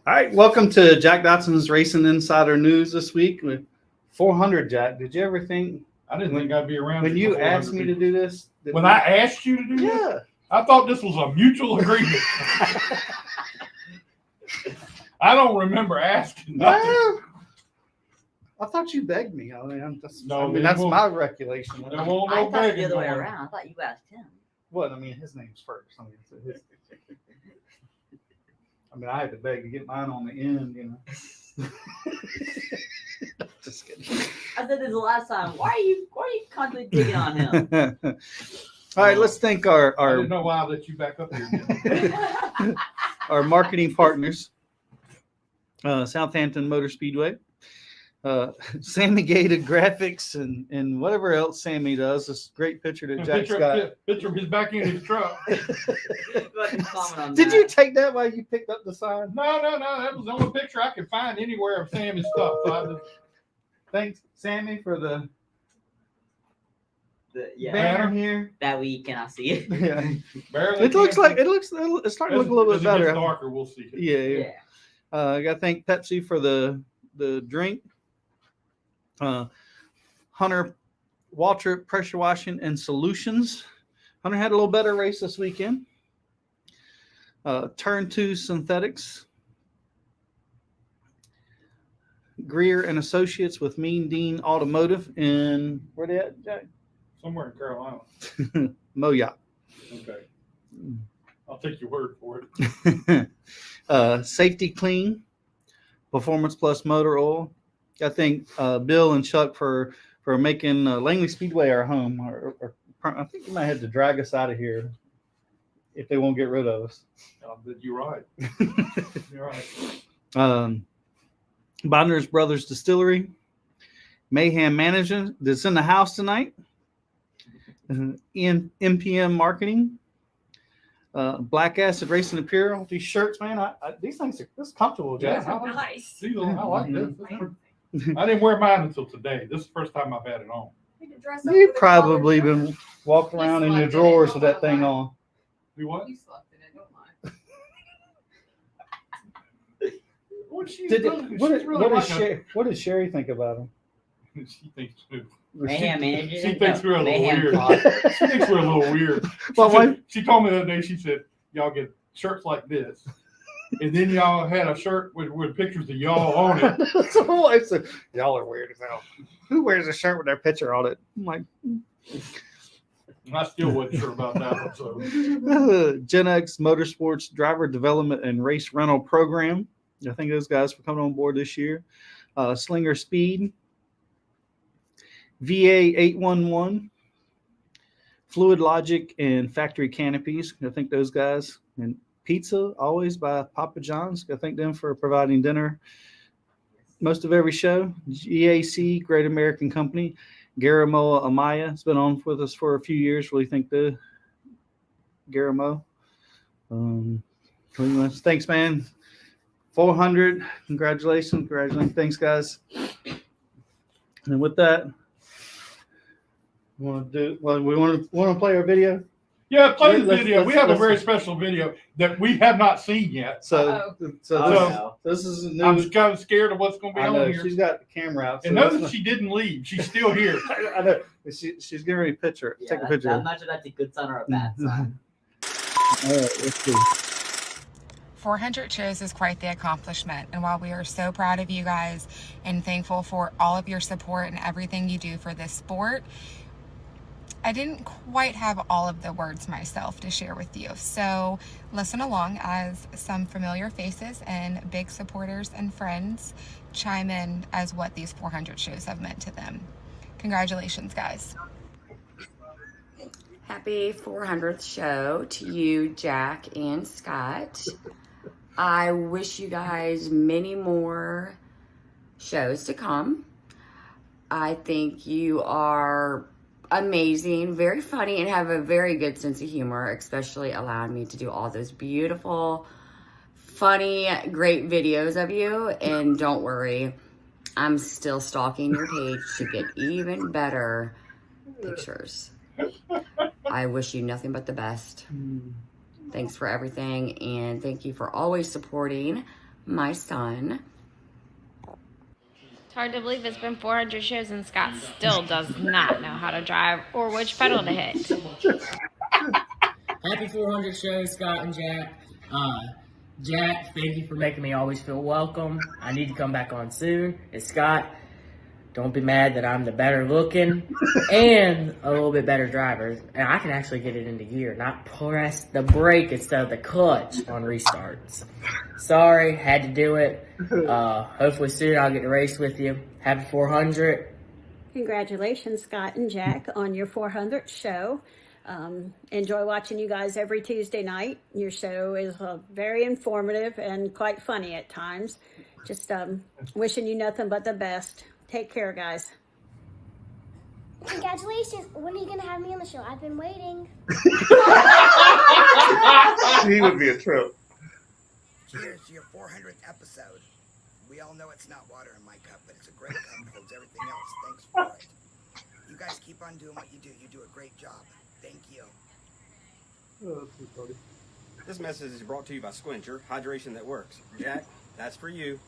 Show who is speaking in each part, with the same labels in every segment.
Speaker 1: All right, welcome to Jack Dodson'S Racing Insider News this week with 400. Jack, did you ever think?
Speaker 2: I didn't think I'd be around
Speaker 1: when you asked me to do this.
Speaker 2: When I asked you to do this,
Speaker 1: yeah,
Speaker 2: I thought this was a mutual agreement. I don't remember asking.
Speaker 1: Well, I thought you begged me. I mean, that's my recollection.
Speaker 2: There won't
Speaker 3: I
Speaker 2: no
Speaker 3: thought
Speaker 2: begging
Speaker 3: the other way
Speaker 2: going.
Speaker 3: around. I thought you asked him.
Speaker 1: What? I mean, his name's first. I mean, I had to beg to get mine on the end, you know. Just kidding.
Speaker 3: I said this the last time. Why are you constantly digging on him?
Speaker 1: All right, let's thank our
Speaker 2: I didn't know why I let you back up here.
Speaker 1: our marketing partners, Southampton Motor Speedway, Sammy GAITA Graphics, and whatever else Sammy does. This great picture that Jack's got.
Speaker 2: Picture of his back in his truck.
Speaker 1: Did you take that while you picked up the sign?
Speaker 2: No. That was the only picture I could find anywhere of Sammy's stuff. So I just...
Speaker 1: Thanks, Sammy, for the
Speaker 3: yeah,
Speaker 1: banner here.
Speaker 3: that we cannot see it.
Speaker 1: Yeah,
Speaker 2: Barely
Speaker 1: it's starting to look a little bit better.
Speaker 2: As it gets darker, we'll see it.
Speaker 1: Yeah. I got to thank Pepsi for the drink. Hunter WALTRIP pressure washing and solutions. Hunter had a little better race this weekend. Turn 2 synthetics. GRIER and Associates with Mean Dean Automotive in where they at, Jack?
Speaker 2: Somewhere in Carolina.
Speaker 1: Moya.
Speaker 2: Okay. I'll take your word for it.
Speaker 1: Safety Clean, Performance Plus Motor Oil. I think Bill and Chuck for making Langley Speedway our home. Or I think you might have to drag us out of here if they won't get rid of us.
Speaker 2: You're right. You're right.
Speaker 1: Bondurant Brothers Distillery, MAYHEM Management that's in the house tonight. MPM Marketing, Black Acid Racing Apparel. These shirts, man, these things are this comfortable, Jack.
Speaker 2: Yeah,
Speaker 4: Nice.
Speaker 2: I like this. I didn't wear mine until today. This is the first time I've had it on.
Speaker 1: You've probably been walking around in your drawers with that thing on.
Speaker 2: Do what?
Speaker 4: You slept in it, don't lie.
Speaker 1: What does Sherry think about him?
Speaker 2: She thinks too.
Speaker 3: Mayhem manager.
Speaker 2: She thinks we're a little
Speaker 3: Mayhem
Speaker 2: weird.
Speaker 3: talk.
Speaker 2: She thinks we're a little weird. She told me the other day, she said, y'all get shirts like this. And then y'all had a shirt with pictures of y'all on it.
Speaker 1: So my wife said, y'all are weird as hell. Who wears a shirt with their picture on it? I'm like,
Speaker 2: I still wasn't sure about that one. So.
Speaker 1: Gen X Motorsports Driver Development and Race Rental Program. I think those guys for coming on board this year. Slinger Speed, VA 811, Fluid Logic, and Factory Canopies. I think those guys. And Pizza, always by Papa John's. I thank them for providing dinner most of every show. GAC, Great American Company. Garamo Amaya has been on with us for a few years. Really think the Garamo. Thanks, man. 400. Congratulations. Thanks, guys. And with that, we want to play our video.
Speaker 2: Yeah, play the video. We have a very special video that we have not seen yet.
Speaker 1: So this is new.
Speaker 2: I'm kind of scared of what's going to be on here.
Speaker 1: She's got the camera out.
Speaker 2: And notice she didn't leave. She's still here.
Speaker 1: I know. She's getting ready to picture.
Speaker 3: Yeah,
Speaker 1: take a picture.
Speaker 3: I'm not sure that's a good sign or a bad sign.
Speaker 1: All right, let's see.
Speaker 4: 400 shows is quite the accomplishment, and while we are so proud of you guys and thankful for all of your support and everything you do for this sport, I didn't quite have all of the words myself to share with you. So listen along as some familiar faces and big supporters and friends chime in as what these 400 shows have meant to them. Congratulations, guys.
Speaker 5: Happy 400th show to you, Jack and Scott. I wish you guys many more shows to come. I think you are amazing, very funny, and have a very good sense of humor, especially allowing me to do all those beautiful, funny, great videos of you. And don't worry, I'm still stalking your page to get even better pictures. I wish you nothing but the best. Thanks for everything, and thank you for always supporting my son.
Speaker 6: It's hard to believe it's been 400 shows and Scott still does not know how to drive or which pedal to hit.
Speaker 7: Happy 400 shows, Scott and Jack. Jack, thank you for making me always feel welcome. I need to come back on soon. And Scott, don't be mad that I'm the better looking and a little bit better driver. And I can actually get it into gear, not press the brake instead of the clutch on restarts. Sorry, had to do it. Hopefully soon I'll get to race with you. Happy 400.
Speaker 8: Congratulations, Scott and Jack, on your 400th show. Enjoy watching you guys every Tuesday night. Your show is very informative and quite funny at times. Just wishing you nothing but the best. Take care, guys.
Speaker 9: Congratulations. When are you going to have me on the show? I've been waiting.
Speaker 10: He would be a trip.
Speaker 11: Cheers to your 400th episode. We all know it's not water in my cup, but it's a great cup. It holds everything else. Thanks for it. You guys keep on doing what you do. You do a great job. Thank you.
Speaker 12: This message is brought to you by Squincher, hydration that works. Jack, that's for you.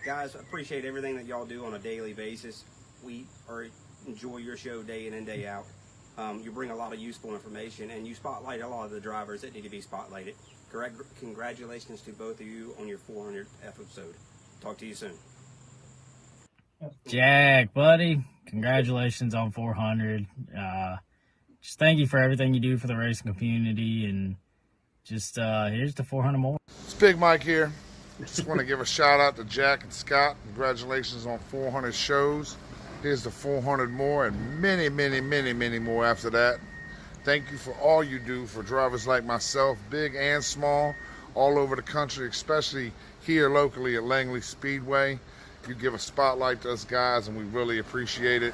Speaker 12: Guys, appreciate everything that y'all do on a daily basis. We enjoy your show day in and day out. You bring a lot of useful information, and you spotlight a lot of the drivers that need to be spotlighted. Congratulations to both of you on your 400th episode. Talk to you soon.
Speaker 7: Jack, buddy, congratulations on 400. Just thank you for everything you do for the racing community, and just here's to 400 more.
Speaker 13: It's Big Mike here. Just want to give a shout out to Jack and Scott. Congratulations on 400 shows. Here's the 400 more and many, many, many, many more after that. Thank you for all you do for drivers like myself, big and small, all over the country, especially here locally at Langley Speedway. You give a spotlight to us guys, and we really appreciate it.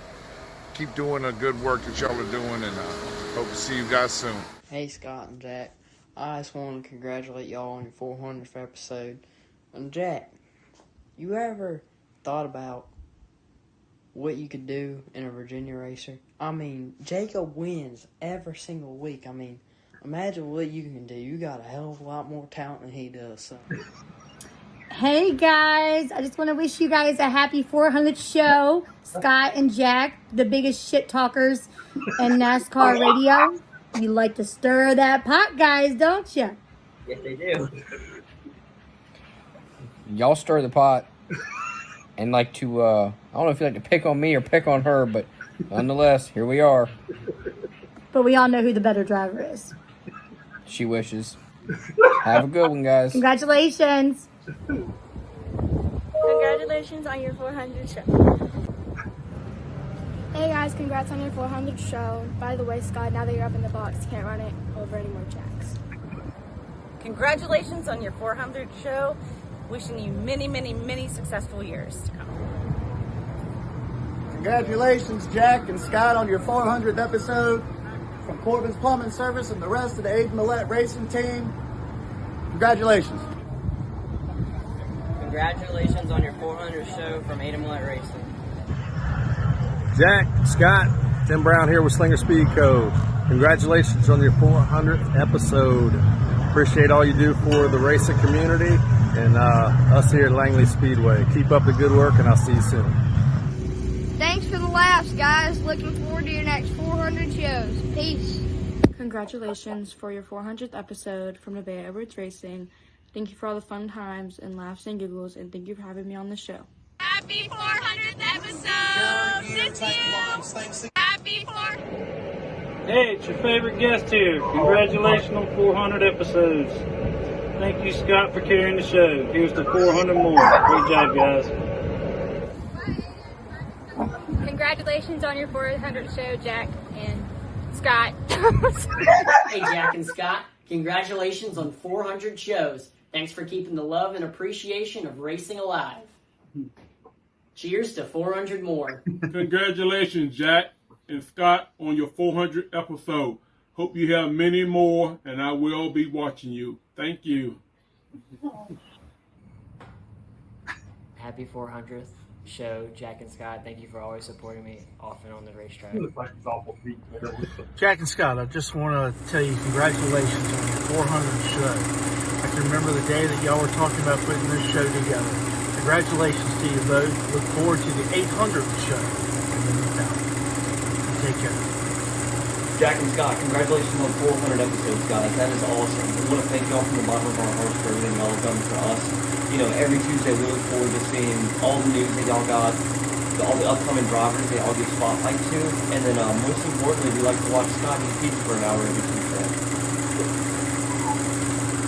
Speaker 13: Keep doing the good work that y'all are doing, and hope to see you guys soon.
Speaker 14: Hey, Scott and Jack. I just want to congratulate y'all on your 400th episode. And Jack, you ever thought about what you could do in a Virginia racer? I mean, Jacob wins every single week. I mean, imagine what you can do. You got a hell of a lot more talent than he does. So.
Speaker 15: Hey guys, I just want to wish you guys a happy 400th show. Scott and Jack, the biggest shit talkers in NASCAR radio. You like to stir that pot, guys, don't you?
Speaker 16: Yes, they do.
Speaker 17: Y'all stir the pot and like to, I don't know if you like to pick on me or pick on her, but nonetheless, here we are.
Speaker 15: But we all know who the better driver is.
Speaker 17: She wishes. Have a good one, guys.
Speaker 15: Congratulations.
Speaker 9: Congratulations on your 400th show. Hey guys, congrats on your 400th show. By the way, Scott, now that you're up in the box, you can't run it over any more jacks.
Speaker 18: Congratulations on your 400th show. Wishing you many, many, many successful years to come.
Speaker 19: Congratulations, Jack and Scott, on your 400th episode. From Corbin's Plumbing Service and the rest of the Aiden Millette Racing team, congratulations.
Speaker 16: Congratulations on your 400th show from Aiden Millette Racing.
Speaker 20: Jack, Scott, Tim Brown here with Slinger Speed Code. Congratulations on your 400th episode. Appreciate all you do for the racing community and us here at Langley Speedway. Keep up the good work, and I'll see you soon.
Speaker 9: Thanks for the laughs, guys. Looking forward to your next 400 shows. Peace.
Speaker 21: Congratulations for your 400th episode from Nevaeh Edwards Racing. Thank you for all the fun times and laughs and giggles, and thank you for having me on the show.
Speaker 6: Happy 400th episode to you. Happy 400th.
Speaker 22: Hey, it's your favorite guest here. Congratulations on 400 episodes. Thank you, Scott, for carrying the show. Here's to 400 more. Great job, guys.
Speaker 9: Congratulations on your 400th show, Jack and Scott.
Speaker 16: Hey, Jack and Scott. Congratulations on 400 shows. Thanks for keeping the love and appreciation of racing alive. Cheers to 400 more.
Speaker 2: Congratulations, Jack and Scott, on your 400th episode. Hope you have many more, and I will be watching you. Thank you.
Speaker 16: Happy 400th show, Jack and Scott. Thank you for always supporting me off and on the racetrack.
Speaker 19: Jack and Scott, I just want to tell you congratulations on your 400th show. I can remember the day that y'all were talking about putting this show together. Congratulations to you both. Look forward to the 800th show. Take care.
Speaker 1: Jack and Scott, congratulations on 400 episodes, guys. That is awesome. We want to thank y'all from the bottom of our hearts for everything y'all have done for us. You know, every Tuesday we look forward to seeing all the news that y'all got, all the upcoming drivers that y'all get spotlight to, and then most importantly, we like to watch Scott eat pizza for an hour every Tuesday.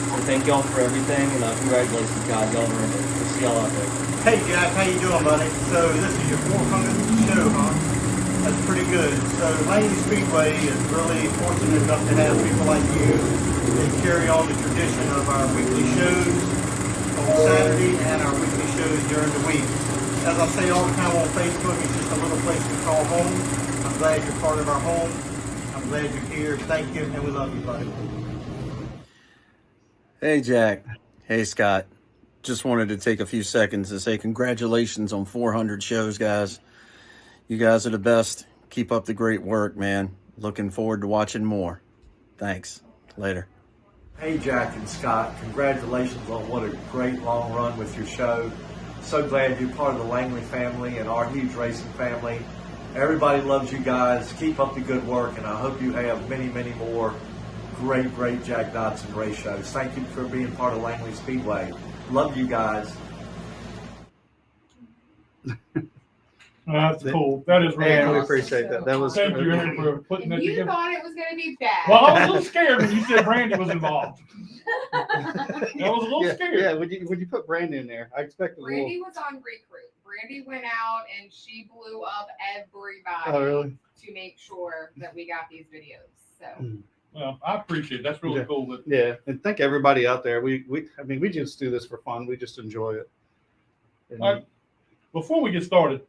Speaker 1: So thank y'all for everything, and congratulations, guys. Y'all earned it. We'll see y'all out there.
Speaker 19: Hey Jack, how you doing, buddy? So this is your 400th show, huh? That's pretty good. So Langley Speedway is really fortunate enough to have people like you that carry on the tradition of our weekly shows on Saturday and our weekly shows during the week. As I say all the time on Facebook, it's just a little place we call home. I'm glad you're part of our home. I'm glad you're here. Thank you, and we love you, buddy.
Speaker 3: Hey Jack. Hey Scott. Just wanted to take a few seconds to say congratulations on 400 shows, guys. You guys are the best. Keep up the great work, man. Looking forward to watching more. Thanks. Later.
Speaker 23: Hey Jack and Scott, congratulations on what a great long run with your show. So glad you're part of the Langley family and our huge racing family. Everybody loves you guys. Keep up the good work, and I hope you have many, many more great Jack Dodson race shows. Thank you for being part of Langley Speedway. Love you guys.
Speaker 2: That's cool. That is really
Speaker 24: Man,
Speaker 2: cool.
Speaker 24: we appreciate that. That was
Speaker 2: Thank you, Aaron, for putting that
Speaker 4: You
Speaker 2: together.
Speaker 4: thought it was going to be bad.
Speaker 2: Well, I was a little scared when you said Brandy was involved. I was a little scared.
Speaker 24: Yeah, when you put Brandon in there, I expected a little.
Speaker 4: Brandy was on recruit. Brandy went out and she blew up everybody
Speaker 24: Oh, really?
Speaker 4: to make sure that we got these videos. So
Speaker 2: Well, I appreciate it. That's really cool. That,
Speaker 24: Yeah, and thank everybody out there. I mean, we just do this for fun. We just enjoy it. And
Speaker 2: all right, before we get started,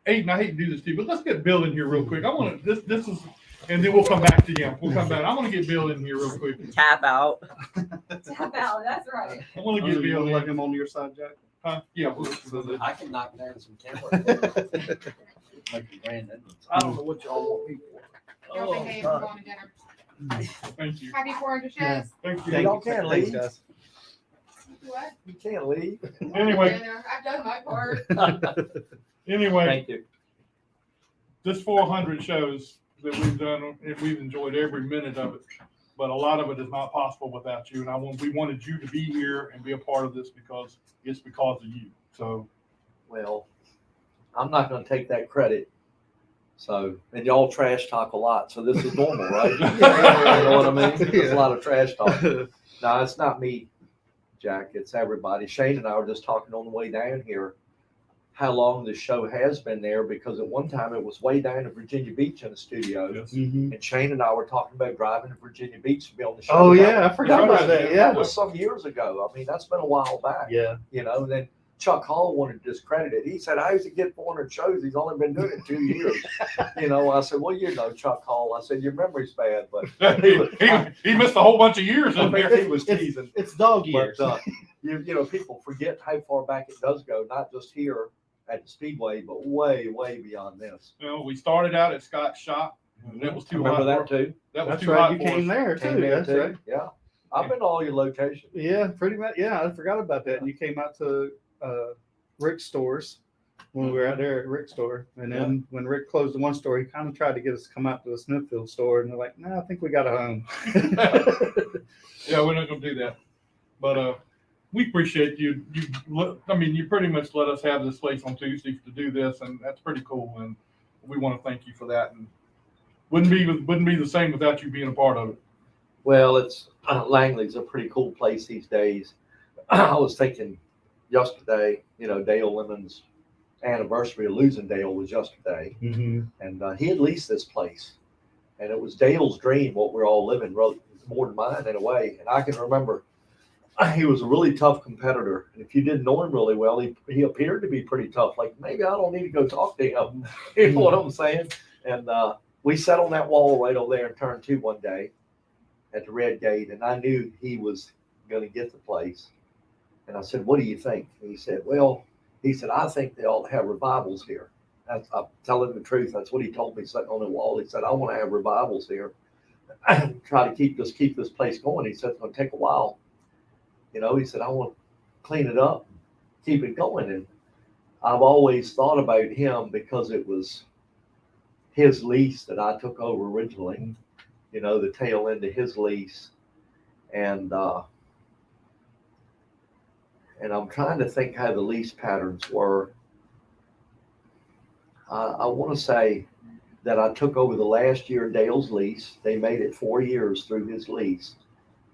Speaker 2: Aiden, I hate to do this to you, but let's get Bill in here real quick. I want to this is, and then we'll come back to him. We'll come back. I want to get Bill in here real quick.
Speaker 5: Tap out.
Speaker 4: tap out. That's right.
Speaker 2: I want to get
Speaker 24: you
Speaker 2: Bill
Speaker 24: want to
Speaker 2: in.
Speaker 24: let him on your side, Jack?
Speaker 2: Huh? Yeah.
Speaker 1: I can knock down some camera. Like Brandon.
Speaker 24: I don't know what y'all want me for.
Speaker 4: Y'all think they were going to dinner.
Speaker 2: Thank you.
Speaker 4: Happy 400 shows.
Speaker 24: Yeah.
Speaker 2: Thank you.
Speaker 23: Y'all can't
Speaker 24: Thanks,
Speaker 23: leave.
Speaker 24: guys.
Speaker 4: What?
Speaker 23: You can't leave.
Speaker 2: Anyway.
Speaker 4: I've done my part.
Speaker 2: Anyway.
Speaker 1: Thank you.
Speaker 2: This 400 shows that we've done, and we've enjoyed every minute of it. But a lot of it is not possible without you. And we wanted you to be here and be a part of this because it's because of you. So,
Speaker 23: Well, I'm not going to take that credit. So, and y'all trash talk a lot. So this is normal, right? You know what I mean? There's a lot of trash talk. No, it's not me, Jack. It's everybody. Shane and I were just talking on the way down here how long this show has been there, because at one time it was way down in Virginia Beach in the studio.
Speaker 2: yes.
Speaker 24: Mm-hmm.
Speaker 23: And Shane and I were talking about driving to Virginia Beach to be on the show.
Speaker 24: Oh,
Speaker 23: That
Speaker 24: yeah, I forgot about that. Yeah.
Speaker 23: That was some years ago. I mean, that's been a while back.
Speaker 24: Yeah.
Speaker 23: You know, then Chuck Hall wanted to discredit it. He said, how does he get 400 shows? He's only been doing it 2 years. You know, I said, well, you know, Chuck Hall. I said, your memory's bad, but
Speaker 2: he missed a whole bunch of years
Speaker 23: I
Speaker 2: in
Speaker 23: think
Speaker 2: there.
Speaker 23: he was teasing.
Speaker 24: It's dog years.
Speaker 23: But, you know, people forget how far back it does go, not just here at the Speedway, but way beyond this.
Speaker 2: You know, we started out at Scott's shop. And that was too
Speaker 23: Remember
Speaker 2: hot.
Speaker 23: that too?
Speaker 2: That was
Speaker 24: That's
Speaker 2: too
Speaker 24: right.
Speaker 2: hot
Speaker 24: You
Speaker 2: for
Speaker 24: came
Speaker 2: us.
Speaker 24: there too. That's right.
Speaker 23: Yeah. I've been to all your locations.
Speaker 24: Yeah, pretty much. Yeah, I forgot about that. And you came out to Rick's stores when we were out there at Rick's store. And then when Rick closed the one store, he kind of tried to get us to come out to the Smithfield store. And they're like, no, I think we got a home.
Speaker 2: Yeah, we're not going to do that. But we appreciate you. I mean, you pretty much let us have this place on Tuesday to do this, and that's pretty cool. And we want to thank you for that. And wouldn't be the same without you being a part of it.
Speaker 23: Well, it's Langley's a pretty cool place these days. I was thinking yesterday, you know, Dale Lemon's anniversary of losing Dale was yesterday.
Speaker 24: Mm-hmm.
Speaker 23: And he had leased this place. And it was Dale's dream, what we're all living, more than mine in a way. And I can remember he was a really tough competitor. And if you didn't know him really well, he appeared to be pretty tough. Like, maybe I don't need to go talk to him. You know what I'm saying? And we sat on that wall right over there in turn 2 one day at the red gate. And I knew he was going to get the place. And I said, what do you think? And he said, well, He said, I think they ought to have revivals here. I'm telling the truth. That's what he told me sitting on the wall. He said, I want to have revivals here. Try to keep this place going. He said, it's going to take a while. You know, he said, I want to clean it up, keep it going. And I've always thought about him because it was his lease that I took over originally, you know, the tail end of his lease. And I'm trying to think how the lease patterns were. I want to say that I took over the last year Dale's lease. They made it 4 years through his lease.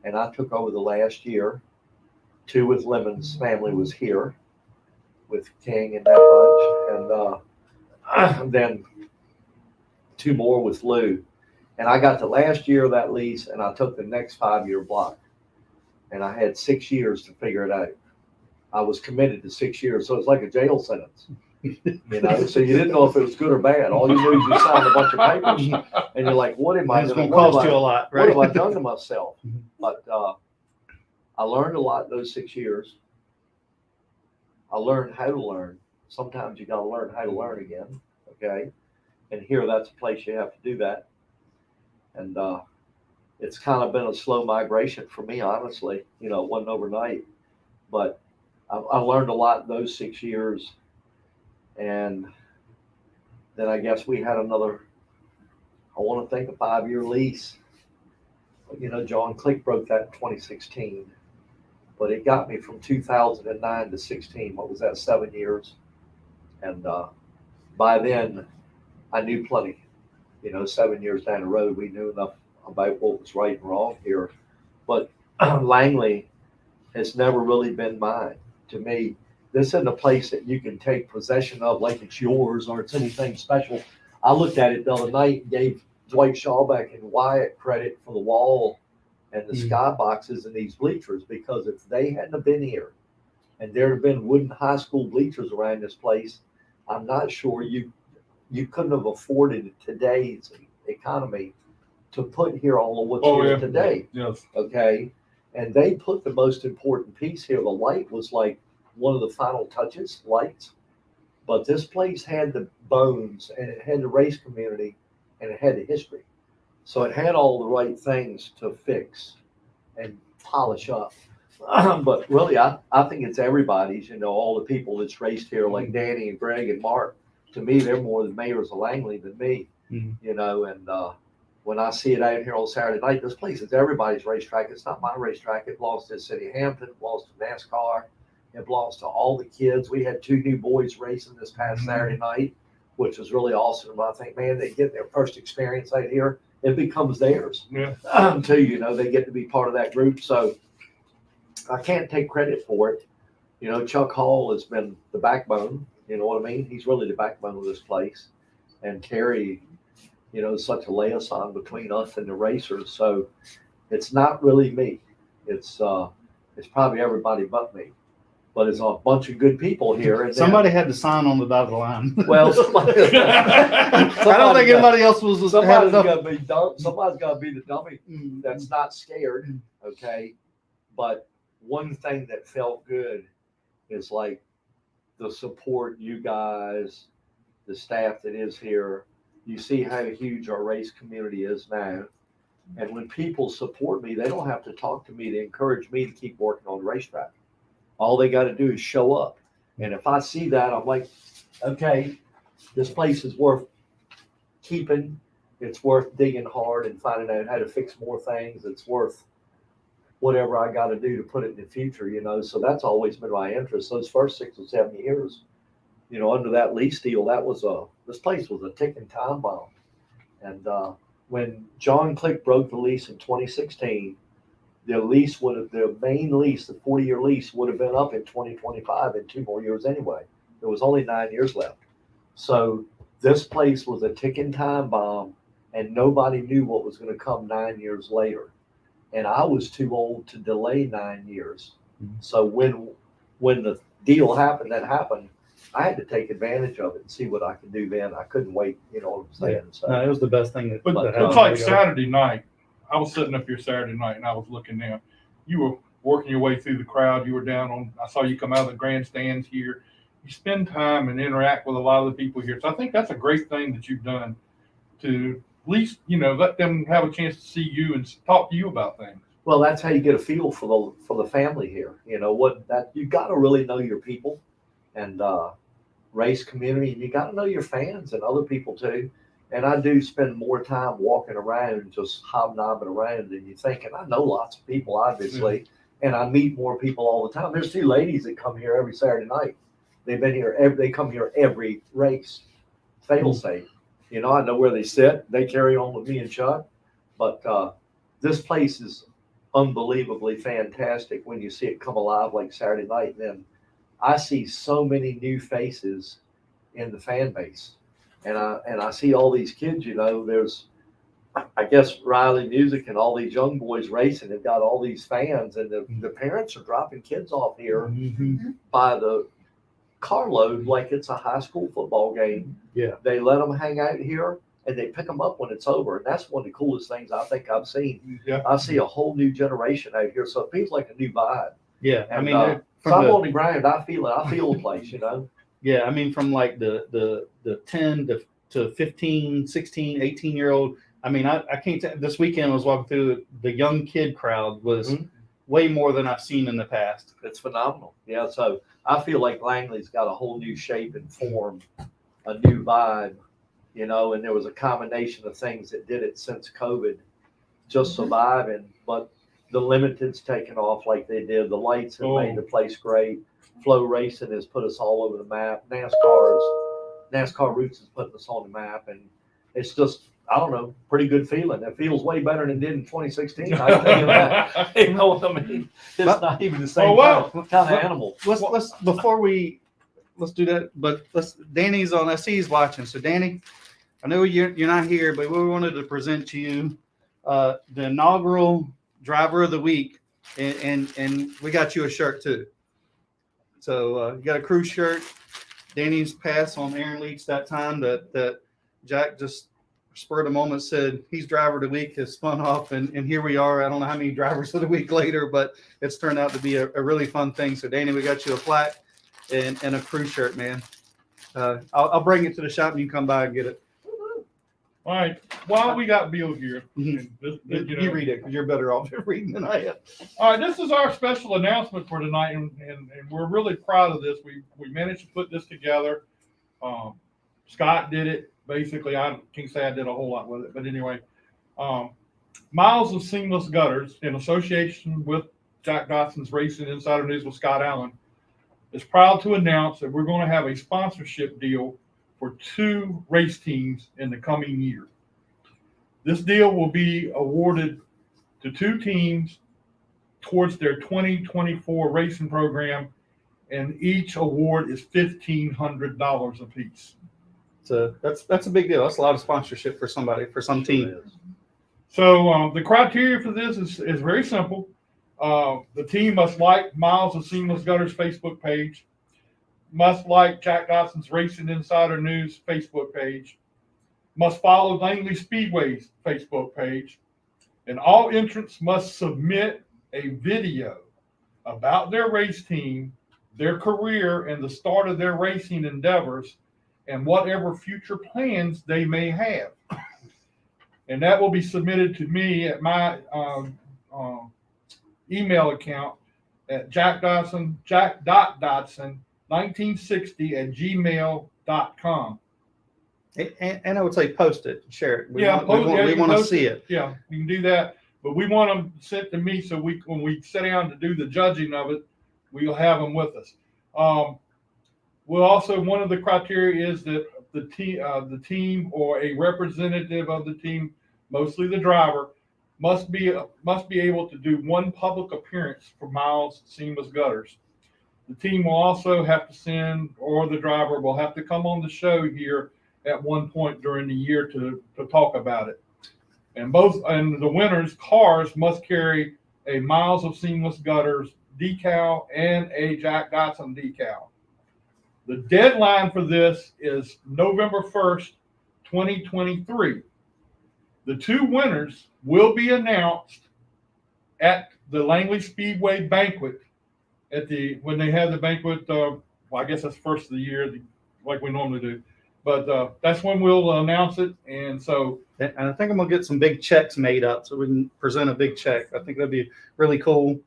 Speaker 23: And I took over the last year. 2 with Lemon's family was here with King and that bunch. And then 2 more with Lou. And I got the last year of that lease and I took the next 5-year block. And I had 6 years to figure it out. I was committed to 6 years. So it's like a jail sentence. You know, so you didn't know if it was good or bad. All you knew is you signed a bunch of papers, and you're like, "What am I
Speaker 24: It's
Speaker 23: doing?
Speaker 24: going to cost you a lot, right?
Speaker 23: What have I done to myself?" But I learned a lot those 6 years. I learned how to learn. Sometimes you got to learn how to learn again. Okay, and here that's a place you have to do that. And it's kind of been a slow migration for me, honestly. You know, it wasn't overnight, but I learned a lot those 6 years. And then I guess we had another, I want to think, a 5-year lease. You know, John Click broke that in 2016, but it got me from 2009 to 16. What was that, 7 years? And by then I knew plenty. You know, 7 years down the road, we knew enough about what was right and wrong here. But Langley has never really been mine. To me, this isn't a place that you can take possession of like it's yours or it's anything special. I looked at it the other night and gave Dwight Schaubeck and Wyatt credit for the wall and the sky boxes and these bleachers, because if they hadn't have been here and there had been wooden high school bleachers around this place, I'm not sure you couldn't have afforded today's economy to put here all of what's here today.
Speaker 2: Yes.
Speaker 23: Okay. And they put the most important piece here. The light was like one of the final touches, lights. But this place had the bones, and it had the race community, and it had the history. So it had all the right things to fix and polish up. But really, I think it's everybody's, you know, all the people that's raced here, like Danny and Greg and Mark. To me, they're more the mayors of Langley than me, you know. And when I see it out here on Saturday night, this place is everybody's racetrack. It's not my racetrack. It belongs to the city of Hampton. It belongs to NASCAR. It belongs to all the kids. We had 2 new boys racing this past Saturday night, which was really awesome. I think, man, they get their first experience out here. It becomes theirs.
Speaker 2: Yeah.
Speaker 23: Too, you know, they get to be part of that group. So I can't take credit for it. You know, Chuck Hall has been the backbone. You know what I mean? He's really the backbone of this place. And Terry, you know, is such a liaison between us and the racers. So it's not really me. It's probably everybody but me. But it's a bunch of good people here. And
Speaker 24: somebody had to sign on the dotted line.
Speaker 23: Well, somebody,
Speaker 24: I don't think anybody else was.
Speaker 23: Somebody's got to be dumb. Somebody's got to be the dummy that's not scared. Okay, but one thing that felt good is like the support you guys, the staff that is here. You see how huge our race community is now. And when people support me, they don't have to talk to me to encourage me to keep working on the racetrack. All they got to do is show up. And if I see that, I'm like, okay, this place is worth keeping. It's worth digging hard and finding out how to fix more things. It's worth whatever I got to do to put it in the future, you know. So that's always been my interest. Those first 6 or 7 years, you know, under that lease deal, this place was a ticking time bomb. And when John Click broke the lease in 2016, the main lease, the 40-year lease, would have been up in 2025 in 2 more years anyway. There was only 9 years left. So this place was a ticking time bomb, and nobody knew what was going to come 9 years later. And I was too old to delay 9 years. So when the deal happened, I had to take advantage of it and see what I could do then. I couldn't wait, you know what I'm saying?
Speaker 24: So no, it was the best thing that
Speaker 2: But it's like Saturday night. I was sitting up here Saturday night and I was looking down. You were working your way through the crowd. You were down on, I saw you come out of the grandstands here. you spend time and interact with a lot of the people here. So I think that's a great thing that you've done to at least, let them have a chance to see you and talk to you about things.
Speaker 23: Well, that's how you get a feel for the family here. You got to really know your people and race community, and you got to know your fans and other people too. And I do spend more time walking around, just hobnobbing around than you think. And I know lots of people, obviously, and I meet more people all the time. There's 2 ladies that come here every Saturday night. They've been here. They come here every race. Fail safe. I know where they sit. They carry on with me and Chuck. But this place is unbelievably fantastic when you see it come alive like Saturday night. And then I see so many new faces in the fan base. And I see all these kids, there's, I guess, Riley Music and all these young boys racing. They've got all these fans, and the parents are dropping kids off here by the carload like it's a high school football game.
Speaker 24: Yeah.
Speaker 23: They let them hang out here, and they pick them up when it's over. And that's one of the coolest things I think I've seen.
Speaker 2: Yeah.
Speaker 23: I see a whole new generation out here. So it feels like a new vibe.
Speaker 24: Yeah.
Speaker 23: And, so I'm on the ground. I feel it. I feel the place,
Speaker 24: Yeah. I mean, from like the 10 to 15, 16, 18-year-old. I mean, I can't this weekend I was walking through, the young kid crowd was way more than I've seen in the past.
Speaker 23: It's phenomenal. Yeah. So I feel like Langley's got a whole new shape and form, a new vibe, and there was a combination of things that did it since COVID, just surviving. But the limited's taken off like they did. The lights have made the place great. Flow Racing has put us all over the map. NASCAR Roots is putting us on the map, and it's just, I don't know, pretty good feeling. It feels way better than it did in 2016. I can tell you that. You know what I mean? It's not even the same kind of animal.
Speaker 24: Let's do that. But Danny's on. I see he's watching. So Danny, I know you're not here, but we wanted to present to you the inaugural Driver of the Week, and we got you a shirt too. So you got a crew shirt. Danny's pass on Aaron Leach that time that Jack just spurred a moment said he's Driver of the Week has spun off, and here we are. I don't know how many Drivers of the Week later, but it's turned out to be a really fun thing. So Danny, we got you a plaque and a crew shirt, man. I'll bring it to the shop and you can come by and get it.
Speaker 2: All right. While we got Bill here,
Speaker 24: you read it because you're better off at reading than I am.
Speaker 2: All right, this is our special announcement for tonight, and we're really proud of this. We managed to put this together. Scott did it. Basically, I can't say I did a whole lot with it, but anyway, Miles of Seamless Gutters, in association with Jack Dodson'S Racing Insider News with Scott Allen, is proud to announce that we're going to have a sponsorship deal for 2 race teams in the coming year. This deal will be awarded to 2 teams towards their 2024 racing program, and each award is $1,500 apiece.
Speaker 24: So that's a big deal. That's a lot of sponsorship for some team.
Speaker 2: So the criteria for this is very simple. The team must like Miles of Seamless Gutters Facebook page, must like Jack Dodson'S Racing Insider News Facebook page, must follow Langley Speedway's Facebook page, and all entrants must submit a video about their race team, their career, and the start of their racing endeavors, and whatever future plans they may have. And that will be submitted to me at my email account at jack.dodson1960@gmail.com.
Speaker 24: And I would say post it, share it. We want to see it.
Speaker 2: Yeah, you can do that. But we want them sent to me so when we sit down to do the judging of it, we'll have them with us. We'll also, one of the criteria is that the team or a representative of the team, mostly the driver, must be able to do 1 public appearance for Miles Seamless Gutters. The team will also have to send, or the driver will have to come on the show here at one point during the year to talk about it. And the winners' cars must carry a Miles of Seamless Gutters decal and a Jack Dodson decal. The deadline for this is November 1st, 2023. The 2 winners will be announced at the Langley Speedway banquet when they have the banquet well, I guess that's first of the year, like we normally do. But that's when we'll announce it. And so,
Speaker 24: and I think I'm gonna get some big checks made up so we can present a big check. I think that'd be really cool.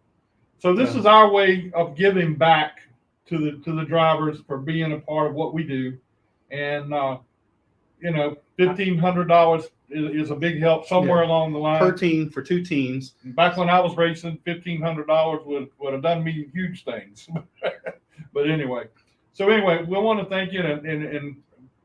Speaker 2: So this is our way of giving back to the drivers for being a part of what we do. And you know, $1,500 is a big help somewhere along the line.
Speaker 24: Per team for 2 teams.
Speaker 2: Back when I was racing, $1,500 would have done me huge things. But anyway, we want to thank you, and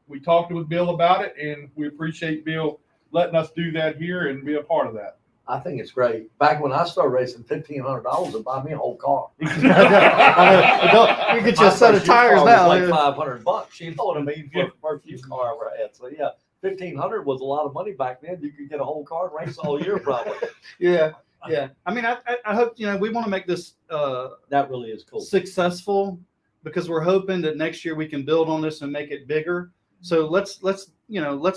Speaker 2: we talked with Bill about it, and we appreciate Bill letting us do that here and be a part of that.
Speaker 23: I think it's great. Back when I started racing, $1,500 would buy me a whole car.
Speaker 24: You get you a set of tires now.
Speaker 23: Like $500. You know what I mean? For the first used car I ever had. So yeah, $1,500 was a lot of money back then. You could get a whole car and race all year probably.
Speaker 24: Yeah. I mean, I hope, you know, we want to make this
Speaker 23: that really is cool,
Speaker 24: successful, because we're hoping that next year we can build on this and make it bigger. So let's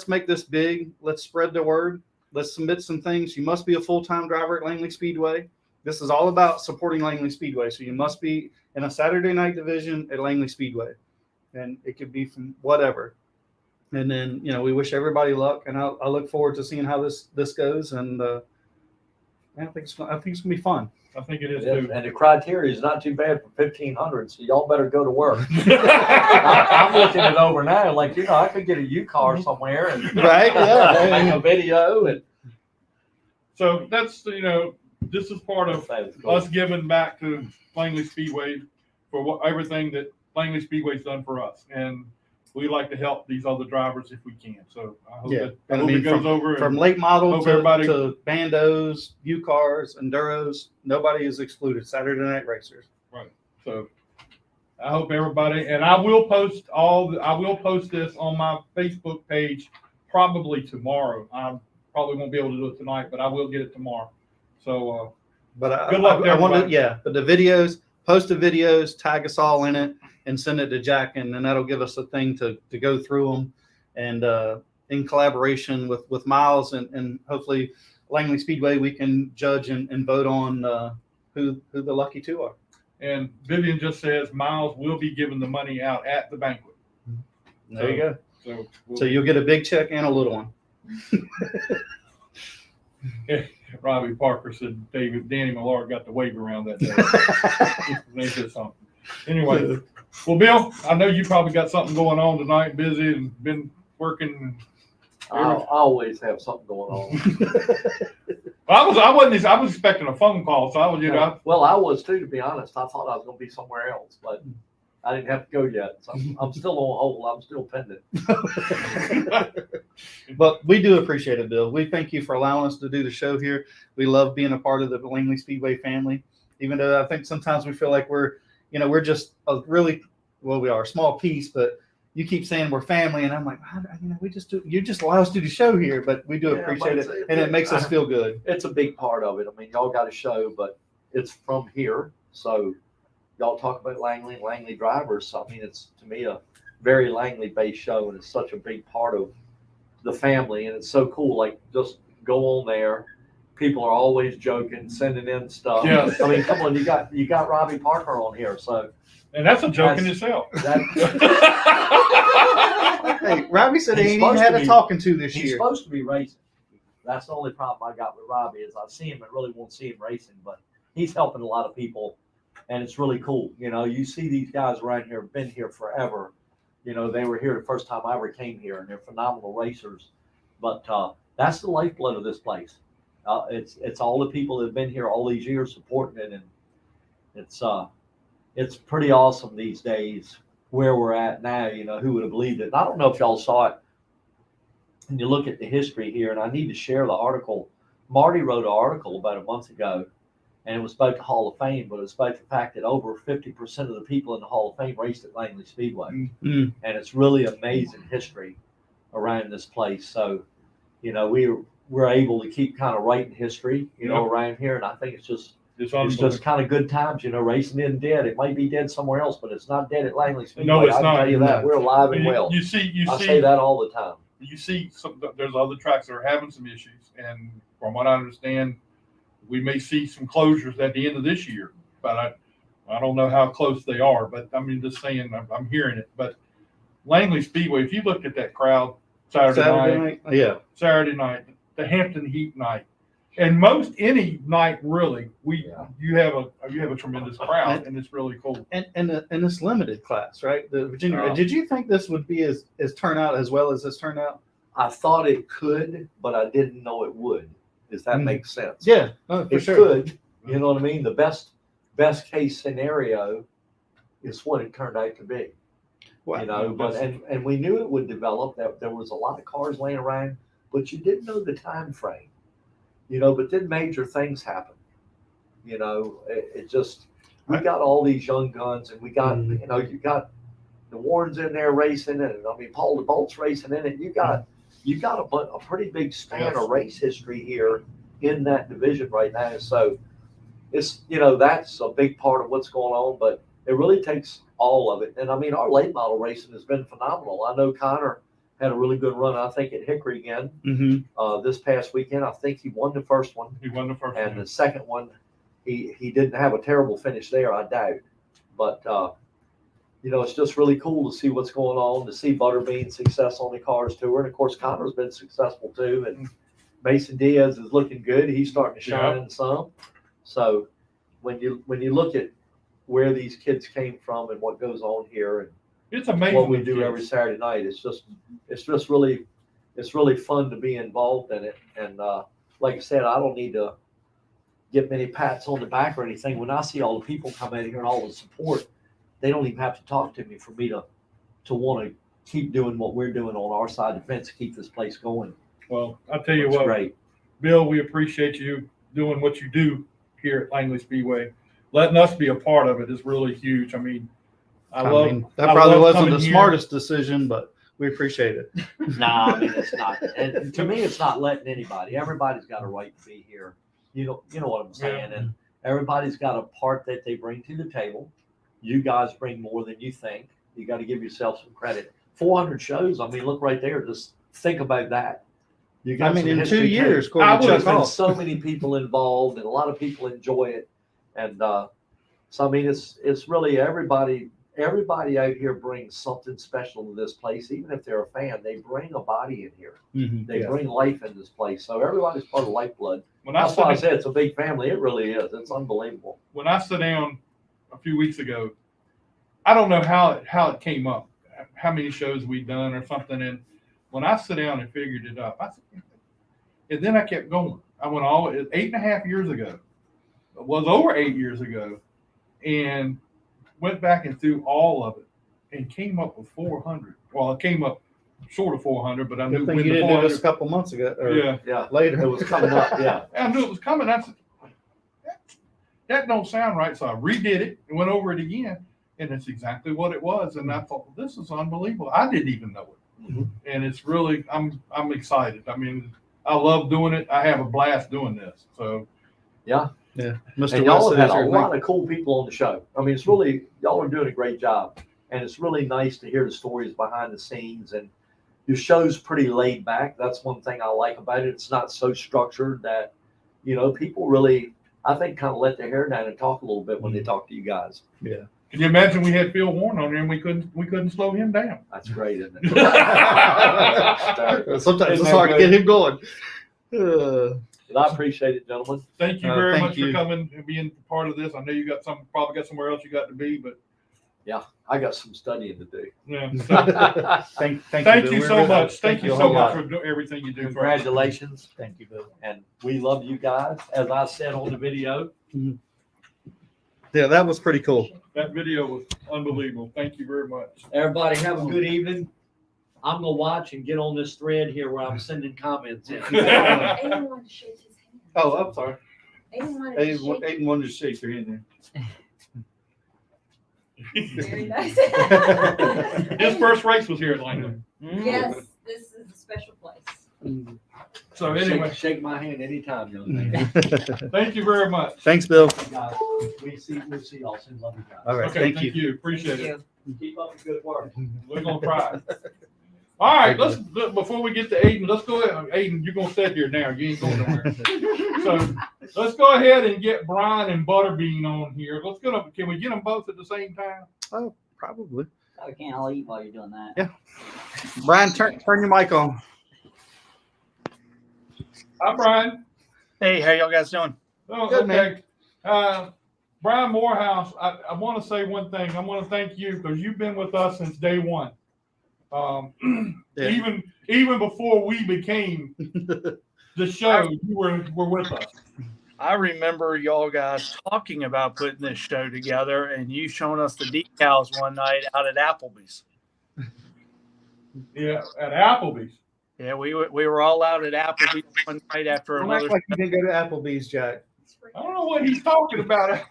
Speaker 24: make this big. Let's spread the word. Let's submit some things. You must be a full-time driver at Langley Speedway. This is all about supporting Langley Speedway. So you must be in a Saturday night division at Langley Speedway, and it could be from whatever. And then, you know, we wish everybody luck, and I look forward to seeing how this goes. And I think it's gonna be fun.
Speaker 2: I think it is
Speaker 23: too. And the criteria is not too bad for $1,500, so y'all better go to work. I'm looking it over now, like, you know, I could get a U car somewhere and
Speaker 24: right,
Speaker 23: make a video. And
Speaker 2: so that's, you know, this is part of us giving back to Langley Speedway for everything that Langley Speedway's done for us, and we like to help these other drivers if we can. So I hope it goes over.
Speaker 24: From late model to bandos, U cars, enduros, nobody is excluded. Saturday night racers.
Speaker 2: Right. So I hope everybody, and I will post this on my Facebook page probably tomorrow. I probably won't be able to do it tonight, but I will get it tomorrow. So,
Speaker 24: but
Speaker 2: good luck to everybody.
Speaker 24: But the videos, post the videos, tag us all in it, and send it to Jack, and then that'll give us a thing to go through them, and in collaboration with Miles and hopefully Langley Speedway, we can judge and vote on who the lucky 2 are.
Speaker 2: And Vivian just says Miles will be giving the money out at the banquet.
Speaker 24: There you go.
Speaker 2: So
Speaker 24: you'll get a big check and a little one.
Speaker 2: Robbie Parker said Danny Millard got the wave around that day. They did something. Anyway, well, Bill, I know you probably got something going on tonight, busy and been working.
Speaker 23: I always have something going on.
Speaker 2: I was expecting a phone call, so I was, you know.
Speaker 23: Well, I was too, to be honest. I thought I was going to be somewhere else, but I didn't have to go yet. So I'm still on hold. I'm still pending.
Speaker 24: But we do appreciate it, Bill. We thank you for allowing us to do the show here. We love being a part of the Langley Speedway family, even though I think sometimes we feel like we're just a really, well, we are a small piece, but you keep saying we're family, and I'm like, you just allow us to do the show here, but we do appreciate it, and it makes us feel good.
Speaker 23: It's a big part of it. I mean, y'all got a show, but it's from here, so y'all talk about Langley drivers. So, I mean, it's, to me, a very Langley-based show, and it's such a big part of the family, and it's so cool. Like, just go on there. People are always joking, sending in stuff.
Speaker 2: Yeah.
Speaker 23: I mean, come on, you got Robbie Parker on here, so.
Speaker 2: And that's a joke in itself.
Speaker 24: Hey, Robbie said he ain't even had a talking to this year.
Speaker 23: He's supposed to be racing. That's the only problem I got with Robbie is I see him and really won't see him racing, but he's helping a lot of people, and it's really cool. You know, you see these guys around here have been here forever. You know, they were here the first time I ever came here, and they're phenomenal racers. But that's the lifeblood of this place. It's all the people that have been here all these years supporting it, and it's pretty awesome these days where we're at now. You know, who would have believed it? And I don't know if y'all saw it, and you look at the history here, and I need to share the article. Marty wrote an article about a month ago, and it was about the Hall of Fame, but it was about the fact that over 50% of the people in the Hall of Fame raced at Langley Speedway.
Speaker 24: Mm-hmm.
Speaker 23: And it's really amazing history around this place. So, you know, we're able to keep kind of writing history, you know, around here, and I think it's just kind of good times. You know, racing isn't dead. It might be dead somewhere else, but it's not dead at Langley Speedway.
Speaker 2: No, it's
Speaker 23: I can tell you that. We're alive and well.
Speaker 2: You see,
Speaker 23: I say that all the time.
Speaker 2: You see, there's other tracks that are having some issues, and from what I understand, we may see some closures at the end of this year. But I don't know how close they are, but I mean, just saying, I'm hearing it. But Langley Speedway, if you look at that crowd Saturday night,
Speaker 24: yeah,
Speaker 2: Saturday night, the Hampton Heat night, and most any night really, you have a tremendous crowd, and it's really cool.
Speaker 24: And this limited class, right? The Virginia. Did you think this would be as turnout as well as this turnout?
Speaker 23: I thought it could, but I didn't know it would. Does that make sense?
Speaker 24: Yeah, for
Speaker 23: it
Speaker 24: sure.
Speaker 23: could. You know what I mean? The best case scenario is what it turned out to be.
Speaker 24: Wow.
Speaker 23: You know, but and we knew it would develop. That there was a lot of cars laying around, but you didn't know the time frame. You know, but then major things happen. You know, it just, we got all these young guns, and we got, you know, you got the Warrens in there racing, and I mean Paul DeBolt's racing in it. You got a pretty big span of race history here in that division right now. So it's, you know, that's a big part of what's going on, but it really takes all of it. And I mean, our late model racing has been phenomenal. I know Connor had a really good run, I think, at Hickory again this past weekend. I think he won the first one.
Speaker 2: He won the first one.
Speaker 23: And the second one, he didn't have a terrible finish there, I doubt. But, you know, it's just really cool to see what's going on, to see Butterbean's success on the Cars Tour. And, of course, Connor's been successful, too. And Mason Diaz is looking good. He's starting to shine in some. So when you look at where these kids came from and what goes on here, and
Speaker 2: it's amazing
Speaker 23: what we do every Saturday night. It's just really fun to be involved in it. And like I said, I don't need to get many pats on the back or anything. When I see all the people come in here and all the support, they don't even have to talk to me for me to want to keep doing what we're doing on our side of the fence to keep this place going.
Speaker 2: Well, I'll tell you
Speaker 23: It's
Speaker 2: what,
Speaker 23: great.
Speaker 2: Bill, we appreciate you doing what you do here at Langley Speedway. Letting us be a part of it is really huge. I mean,
Speaker 24: I mean, that probably wasn't the smartest decision, but we appreciate it.
Speaker 23: Nah, I mean, it's not. And to me, it's not letting anybody. Everybody's got a right to be here. You know what I'm saying? And everybody's got a part that they bring to the table. You guys bring more than you think. You got to give yourself some credit. 400 shows. I mean, look right there. Just think about that. You got
Speaker 24: in 2 years,
Speaker 23: there's been so many people involved, and a lot of people enjoy it. And so, I mean, it's really everybody out here brings something special to this place. Even if they're a fan, they bring a body in here. They bring life in this place. So everybody's part of Lifeblood. That's why I said it's a big family. It really is. It's unbelievable.
Speaker 2: When I sat down a few weeks ago, I don't know how it came up, how many shows we'd done or something. And when I sat down and figured it up, and then I kept going. I went all 8.5 years ago. It was over 8 years ago, and went back and through all of it and came up with 400. Well, it came up short of 400, but I knew
Speaker 24: when you didn't do this a couple months ago. Later.
Speaker 23: It was coming up. Yeah.
Speaker 2: I knew it was coming. I said, that don't sound right. So I redid it and went over it again, and it's exactly what it was. And I thought, well, this is unbelievable. I didn't even know it. And it's really, I'm excited. I mean, I love doing it. I have a blast doing this. So
Speaker 23: yeah.
Speaker 24: Mr.
Speaker 23: And y'all
Speaker 24: West
Speaker 23: have had
Speaker 24: is
Speaker 23: a lot of cool people on the show. I mean, it's really, y'all are doing a great job. And it's really nice to hear the stories behind the scenes. And your show's pretty laid back. That's one thing I like about it. It's not so structured that, you know, people really, I think, kind of let their hair down and talk a little bit when they talk to you guys.
Speaker 24: Yeah.
Speaker 2: Can you imagine we had Phil Warren on there and we couldn't slow him down?
Speaker 23: That's great, isn't it?
Speaker 24: Sometimes it's hard to get him going.
Speaker 23: But I appreciate it, gentlemen.
Speaker 2: Thank you very much for coming and being part of this. I know you got probably got somewhere else you got to be, but
Speaker 23: yeah, I got some studying to do.
Speaker 2: Yeah. So, thank you so much. Thank you so much for everything you do.
Speaker 23: Congratulations.
Speaker 24: Thank you, Bill.
Speaker 23: And we love you guys, as I said on the video.
Speaker 24: Yeah, that was pretty cool.
Speaker 2: That video was unbelievable. Thank you very much.
Speaker 23: Everybody have a good evening. I'm going to watch and get on this thread here where I'm sending comments in.
Speaker 5: Aiden wanted to shake his hand.
Speaker 24: Oh, I'm sorry.
Speaker 5: Aiden
Speaker 24: wanted to shake your hand there.
Speaker 5: Very nice.
Speaker 2: His first race was here at Langley.
Speaker 5: Yes, this is a special place.
Speaker 2: So anyway,
Speaker 23: shake my hand anytime, young man.
Speaker 2: Thank you very much.
Speaker 24: Thanks, Bill.
Speaker 23: Guys, we'll see y'all soon. Love you guys.
Speaker 24: All right,
Speaker 2: Okay,
Speaker 24: thank you.
Speaker 2: Appreciate it.
Speaker 23: Keep up the good work.
Speaker 2: We're gonna try. All right, before we get to Aiden, let's go ahead. Aiden, you're gonna sit here now. You ain't going nowhere. So let's go ahead and get Brian and Butterbean on here. Can we get them both at the same time?
Speaker 24: Oh, probably.
Speaker 8: I can't. I'll eat while you're doing that.
Speaker 24: Yeah. Brian, turn your mic on.
Speaker 2: Hi, Brian.
Speaker 10: Hey, how y'all guys doing?
Speaker 2: Oh, good, okay. Brian Morehouse, I want to say one thing. I want to thank you because you've been with us since day one. Even before we became the show, you were with us.
Speaker 10: I remember y'all guys talking about putting this show together, and you showing us the decals one night out at Applebee's.
Speaker 2: Yeah, at Applebee's.
Speaker 10: Yeah, we were all out at Applebee's one night after
Speaker 24: Don't
Speaker 10: another.
Speaker 24: act like you didn't go to Applebee's, Jack.
Speaker 2: I don't know what he's talking about.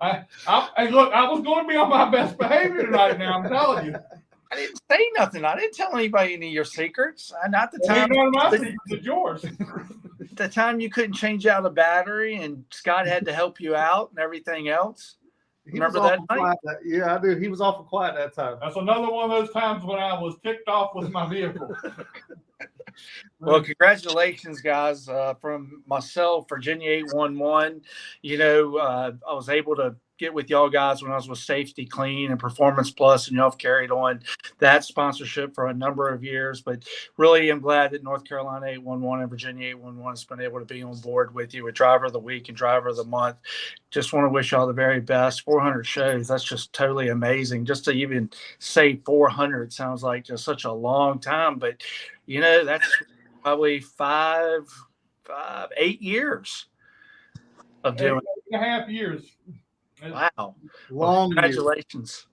Speaker 2: Hey, look, I was going to be on my best behavior tonight. Now I'm telling you.
Speaker 10: I didn't say nothing. I didn't tell anybody any of your secrets. Not the time.
Speaker 2: None of my secrets are yours.
Speaker 10: The time you couldn't change out a battery, and Scott had to help you out and everything else. Remember that night?
Speaker 24: Yeah, I do. He was awful quiet that time.
Speaker 2: That's another one of those times when I was ticked off with my vehicle.
Speaker 10: Well, congratulations, guys, from myself, Virginia 811. You know, I was able to get with y'all guys when I was with Safety Clean and Performance Plus, and y'all have carried on that sponsorship for a number of years. But really, I'm glad that North Carolina 811 and Virginia 811 has been able to be on board with you with Driver of the Week and Driver of the Month. Just want to wish y'all the very best. 400 shows, that's just totally amazing. Just to even say 400 sounds like just such a long time, but you know, that's probably 8 years of doing
Speaker 2: 8.5 years.
Speaker 10: Wow.
Speaker 24: Long
Speaker 10: congratulations.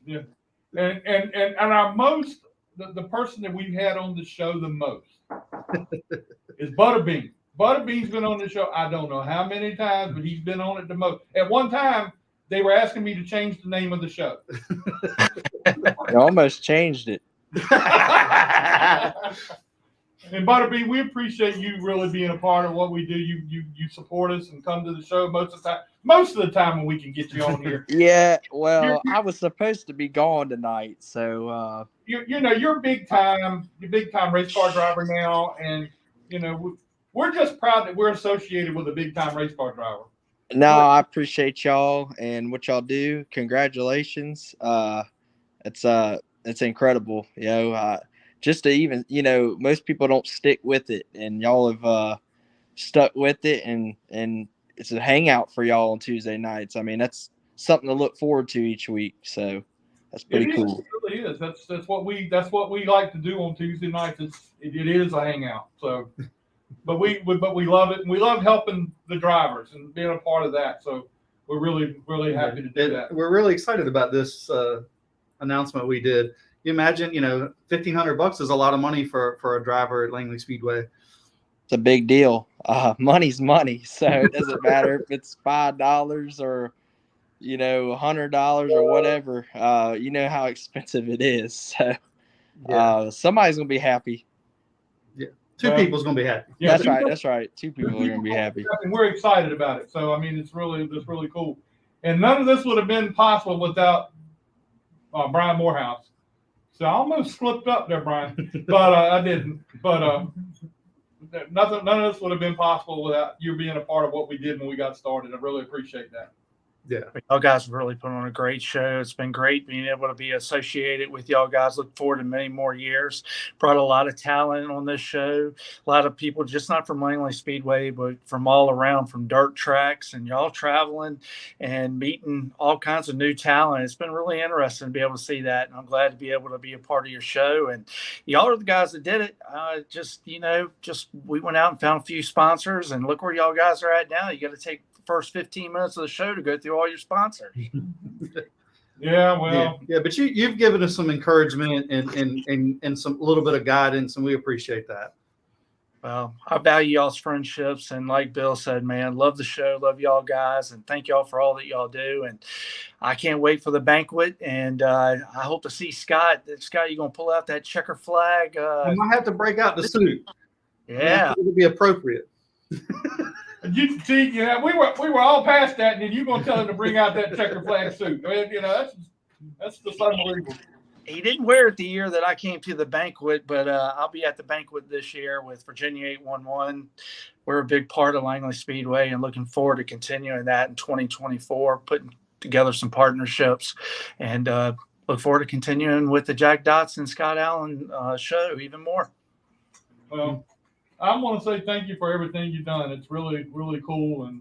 Speaker 2: Years. Yeah. And our most, the person that we've had on the show the most is Butterbean. Butterbean's been on the show, I don't know how many times, but he's been on it the most. At one time, they were asking me to change the name of the show.
Speaker 17: You almost changed it.
Speaker 2: And Butterbean, we appreciate you really being a part of what we do. You support us and come to the show most of the time. Most of the time when we can get you on here.
Speaker 17: Yeah, well, I was supposed to be gone tonight, so
Speaker 2: you're big time. You're big time race car driver now, and you know we're just proud that we're associated with a big time race car driver.
Speaker 17: No, I appreciate y'all and what y'all do. Congratulations. It's incredible. You know, just to even, you know, most people don't stick with it, and y'all have stuck with it, and it's a hangout for y'all on Tuesday nights. I mean, that's something to look forward to each week. So that's pretty cool.
Speaker 2: It really is. That's what we like to do on Tuesday nights. It is a hangout. So, but we love it, and we love helping the drivers and being a part of that. So we're really happy to do that.
Speaker 24: We're really excited about this announcement we did. You imagine, you know, $1,500 is a lot of money for a driver at Langley Speedway.
Speaker 17: It's a big deal. Money's money, so it doesn't matter if it's $5 or, you know, $100 or whatever. You know how expensive it is. So somebody's gonna be happy.
Speaker 24: Yeah, two people's gonna be happy.
Speaker 2: Yeah,
Speaker 17: That's right. Two people are gonna be happy.
Speaker 2: And we're excited about it. So I mean, it's really cool. And none of this would have been possible without Brian Morehouse. So I almost slipped up there, Brian, but I didn't. But none of this would have been possible without you being a part of what we did when we got started. I really appreciate that.
Speaker 24: Yeah.
Speaker 10: Y'all guys really put on a great show. It's been great being able to be associated with y'all guys. Look forward to many more years. Brought a lot of talent on this show. A lot of people, just not from Langley Speedway, but from all around, from dirt tracks, and y'all traveling and meeting all kinds of new talent. It's been really interesting to be able to see that. And I'm glad to be able to be a part of your show. And y'all are the guys that did it. We went out and found a few sponsors, and look where y'all guys are at now. You got to take first 15 minutes of the show to go through all your sponsors.
Speaker 2: Yeah, well,
Speaker 24: yeah, but you've given us some encouragement and some little bit of guidance, and we appreciate that.
Speaker 10: Well, I value y'all's friendships, and like Bill said, man, love the show, love y'all guys, and thank y'all for all that y'all do. And I can't wait for the banquet, and I hope to see Scott. Scott, you gonna pull out that checker flag?
Speaker 24: I might have to break out the suit.
Speaker 10: Yeah,
Speaker 24: it'll be appropriate.
Speaker 2: You see, we were all past that, and then you're gonna tell him to bring out that checker flag suit. I mean, that's just unbelievable.
Speaker 10: He didn't wear it the year that I came to the banquet, but I'll be at the banquet this year with Virginia 811. We're a big part of Langley Speedway and looking forward to continuing that in 2024, putting together some partnerships, and look forward to continuing with the Jack Dodson, Scott Allen show even more.
Speaker 2: Well, I want to say thank you for everything you've done. It's really, really cool. And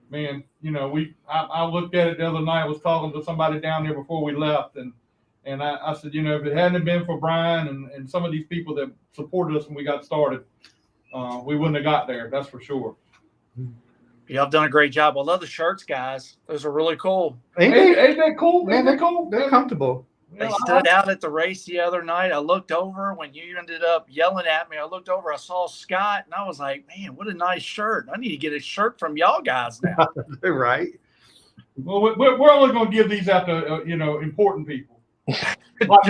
Speaker 2: man, you know, I looked at it the other night. I was talking to somebody down there before we left, and I said, you know, if it hadn't been for Brian and some of these people that supported us when we got started, we wouldn't have got there. That's for sure.
Speaker 10: Y'all have done a great job. I love the shirts, guys. Those are really cool.
Speaker 2: Ain't that cool?
Speaker 24: Man, they're cool. They're comfortable.
Speaker 10: They stood out at the race the other night. I looked over when you ended up yelling at me. I looked over, I saw Scott, and I was like, man, what a nice shirt. I need to get a shirt from y'all guys now.
Speaker 24: They're right.
Speaker 2: Well, we're only going to give these out to, you know, important people. Like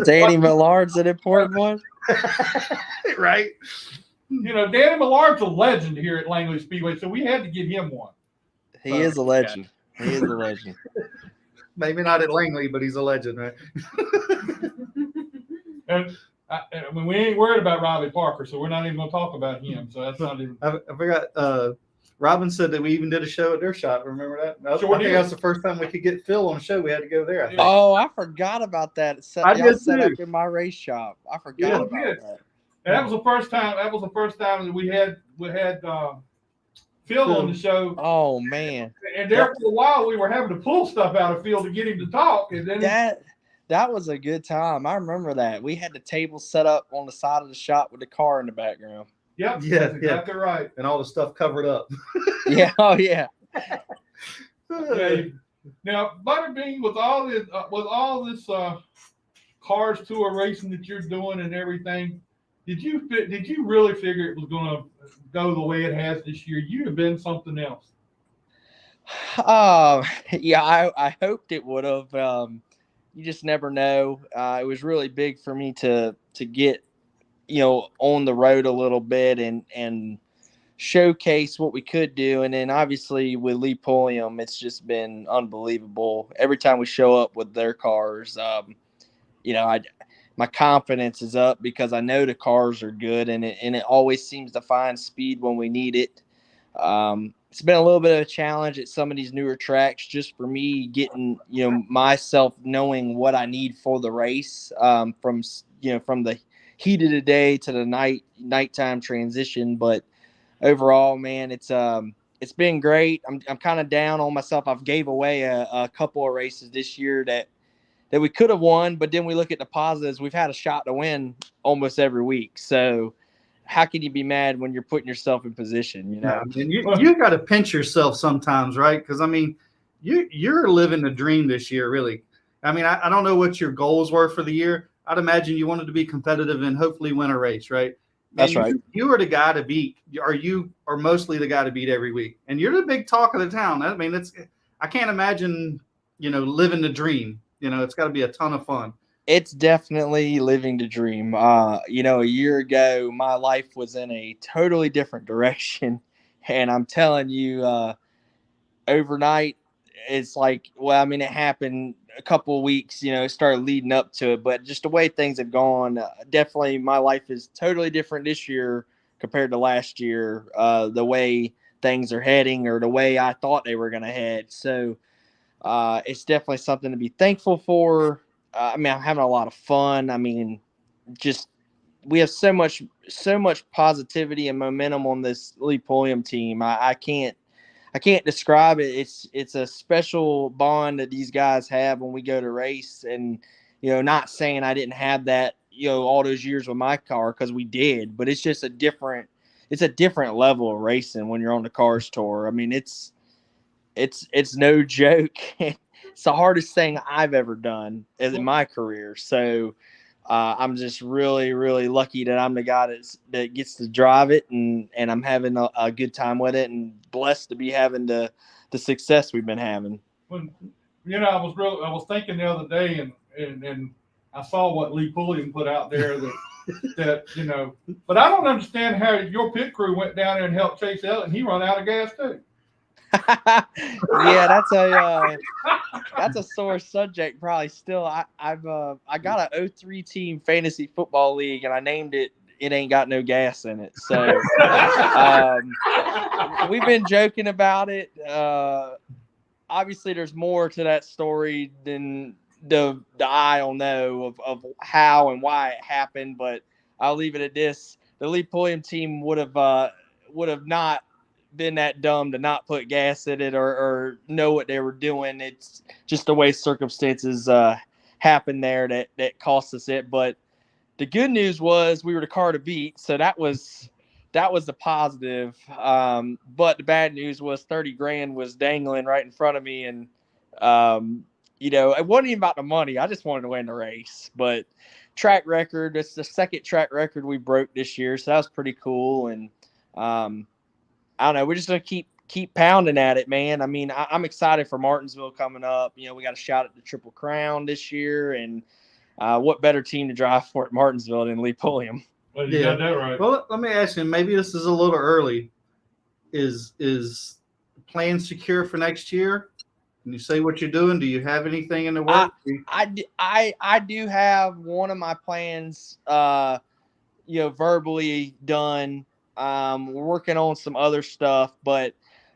Speaker 17: Danny Millard's an important one.
Speaker 24: Right.
Speaker 2: You know, Danny Millard's a legend here at Langley Speedway, so we had to give him one.
Speaker 17: He is a legend. He is a legend.
Speaker 24: Maybe not at Langley, but he's a legend, right?
Speaker 2: And I mean, we ain't worried about Robbie Parker, so we're not even going to talk about him. So that's not even.
Speaker 24: I forgot. Robin said that we even did a show at their shop. Remember that? I think that's the first time we could get Phil on a show. We had to go there. I think.
Speaker 17: Oh, I forgot about that.
Speaker 24: I did
Speaker 17: set up
Speaker 24: too.
Speaker 17: in my race shop. I forgot about that.
Speaker 2: And that was the first time. That was the first time that we had Phil on the show.
Speaker 17: Oh man!
Speaker 2: And there for a while we were having to pull stuff out of Phil to get him to talk. And then
Speaker 17: that was a good time. I remember that. We had the table set up on the side of the shop with the car in the background.
Speaker 2: Yep.
Speaker 24: Yeah,
Speaker 2: that's exactly right.
Speaker 24: And all the stuff covered up.
Speaker 17: Yeah. Oh yeah.
Speaker 2: Yeah. Now, Butterbean, with all this Cars Tour racing that you're doing and everything, did you really figure it was going to go the way it has this year? You'd have been something else.
Speaker 17: Yeah, I hoped it would have. You just never know. It was really big for me to get, you know, on the road a little bit and showcase what we could do. And then obviously with Lee Pulliam, it's just been unbelievable. Every time we show up with their cars, you know, my confidence is up because I know the cars are good, and it always seems to find speed when we need it. It's been a little bit of a challenge at some of these newer tracks, just for me getting, you know, myself knowing what I need for the race, from the heat of the day to the nighttime transition. But overall, man, it's been great. I'm kind of down on myself. I've gave away a couple of races this year that we could have won, but then we look at the positives. We've had a shot to win almost every week. So how can you be mad when you're putting yourself in position? You know,
Speaker 24: and you got to pinch yourself sometimes, right? Because I mean, you're living the dream this year, really. I mean, I don't know what your goals were for the year. I'd imagine you wanted to be competitive and hopefully win a race, right?
Speaker 17: That's right.
Speaker 24: You are the guy to beat. You are mostly the guy to beat every week, and you're the big talk of the town. I mean, I can't imagine, you know, living the dream. You know, it's got to be a ton of fun.
Speaker 17: It's definitely living the dream. You know, a year ago, my life was in a totally different direction. And I'm telling you, overnight, it's like, well, I mean, it happened a couple of weeks, you know, it started leading up to it. But just the way things have gone, definitely my life is totally different this year compared to last year, the way things are heading or the way I thought they were going to head. So it's definitely something to be thankful for. I mean, I'm having a lot of fun. I mean, just we have so much positivity and momentum on this Lee Pulliam team. I can't describe it. It's a special bond that these guys have when we go to race. And, you know, not saying I didn't have that, you know, all those years with my car, because we did, but it's just a different level of racing when you're on the Cars Tour. I mean, it's no joke. It's the hardest thing I've ever done in my career. So I'm just really, really lucky that I'm the guy that gets to drive it, and I'm having a good time with it, and blessed to be having the success we've been having.
Speaker 2: When, you know, I was thinking the other day, and I saw what Lee Pulliam put out there that you know, but I don't understand how your pit crew went down there and helped Chase Elliott, and he run out of gas too.
Speaker 17: Yeah, that's a sore subject. Probably still. I got an 03 team fantasy football league, and I named it. It ain't got no gas in it. So we've been joking about it. Obviously, there's more to that story than the I'll know of how and why it happened. But I'll leave it at this: the Lee Pulliam team would have not been that dumb to not put gas in it or know what they were doing. It's just the way circumstances happened there that cost us it. But the good news was we were the car to beat, so that was the positive. But the bad news was 30 grand was dangling right in front of me, and it wasn't even about the money. I just wanted to win the race. But track record, it's the second track record we broke this year, so that was pretty cool. And I don't know. We're just gonna keep pounding at it, man. I mean, I'm excited for Martinsville coming up. We got a shot at the Triple Crown this year, and what better team to drive for at Martinsville than Lee Pulliam?
Speaker 2: Well, you got that right.
Speaker 24: Well, let me ask you. Maybe this is a little early. Is the plan secure for next year? Can you say what you're doing? Do you have anything in the works?
Speaker 17: I do have one of my plans, verbally done. We're working on some other stuff, but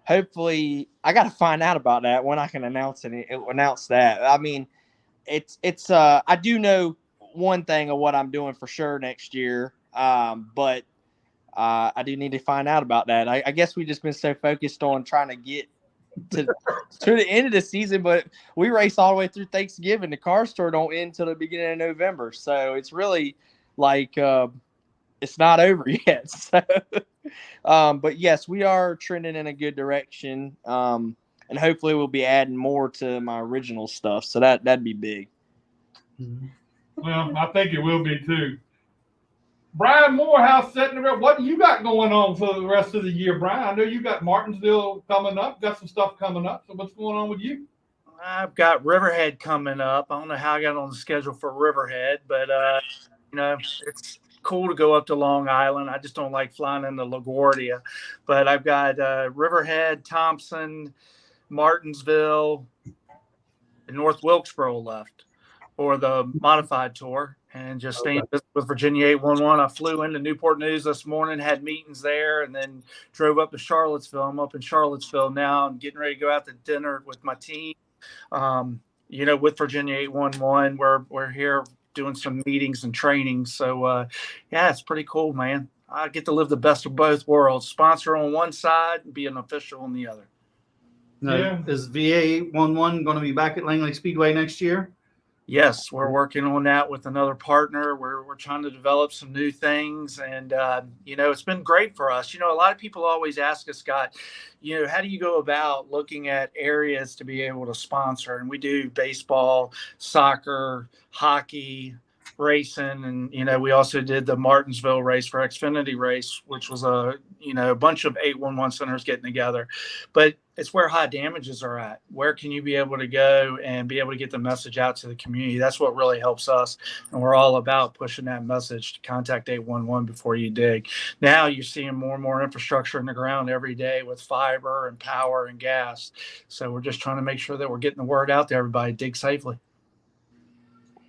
Speaker 17: hopefully I got to find out about that when I can announce that. I mean, it's I do know one thing of what I'm doing for sure next year. But I do need to find out about that. I guess we've just been so focused on trying to get to the end of the season, but we race all the way through Thanksgiving. The car store don't end until the beginning of November. So it's really like, it's not over yet. So, but yes, we are trending in a good direction. And hopefully we'll be adding more to my original stuff. So that'd be big.
Speaker 2: Well, I think it will be too. Brian Morehouse setting around. What do you got going on for the rest of the year, Brian? I know you got Martinsville coming up, got some stuff coming up. So what's going on with you?
Speaker 10: I've got Riverhead coming up. I don't know how I got on the schedule for Riverhead, but it's cool to go up to Long Island. I just don't like flying into LaGuardia. But I've got Riverhead, Thompson, Martinsville, and North Wilkesboro left for the modified tour. And just staying with Virginia 811. I flew into Newport News this morning, had meetings there, and then drove up to Charlottesville. I'm up in Charlottesville now. I'm getting ready to go out to dinner with my team. With Virginia 811, we're here doing some meetings and training. So, it's pretty cool, man. I get to live the best of both worlds. Sponsor on one side and be an official on the other.
Speaker 24: Now, is VA 811 going to be back at Langley Speedway next year?
Speaker 10: Yes, we're working on that with another partner. We're trying to develop some new things, and it's been great for us. A lot of people always ask us, Scott, how do you go about looking at areas to be able to sponsor? And we do baseball, soccer, hockey, racing, and we also did the Martinsville race for Xfinity race, which was a bunch of 811 centers getting together. But it's where high damages are at. Where can you be able to go and be able to get the message out to the community? That's what really helps us, and we're all about pushing that message to contact 811 before you dig. Now you're seeing more and more infrastructure in the ground every day with fiber and power and gas. So we're just trying to make sure that we're getting the word out to everybody. Dig safely.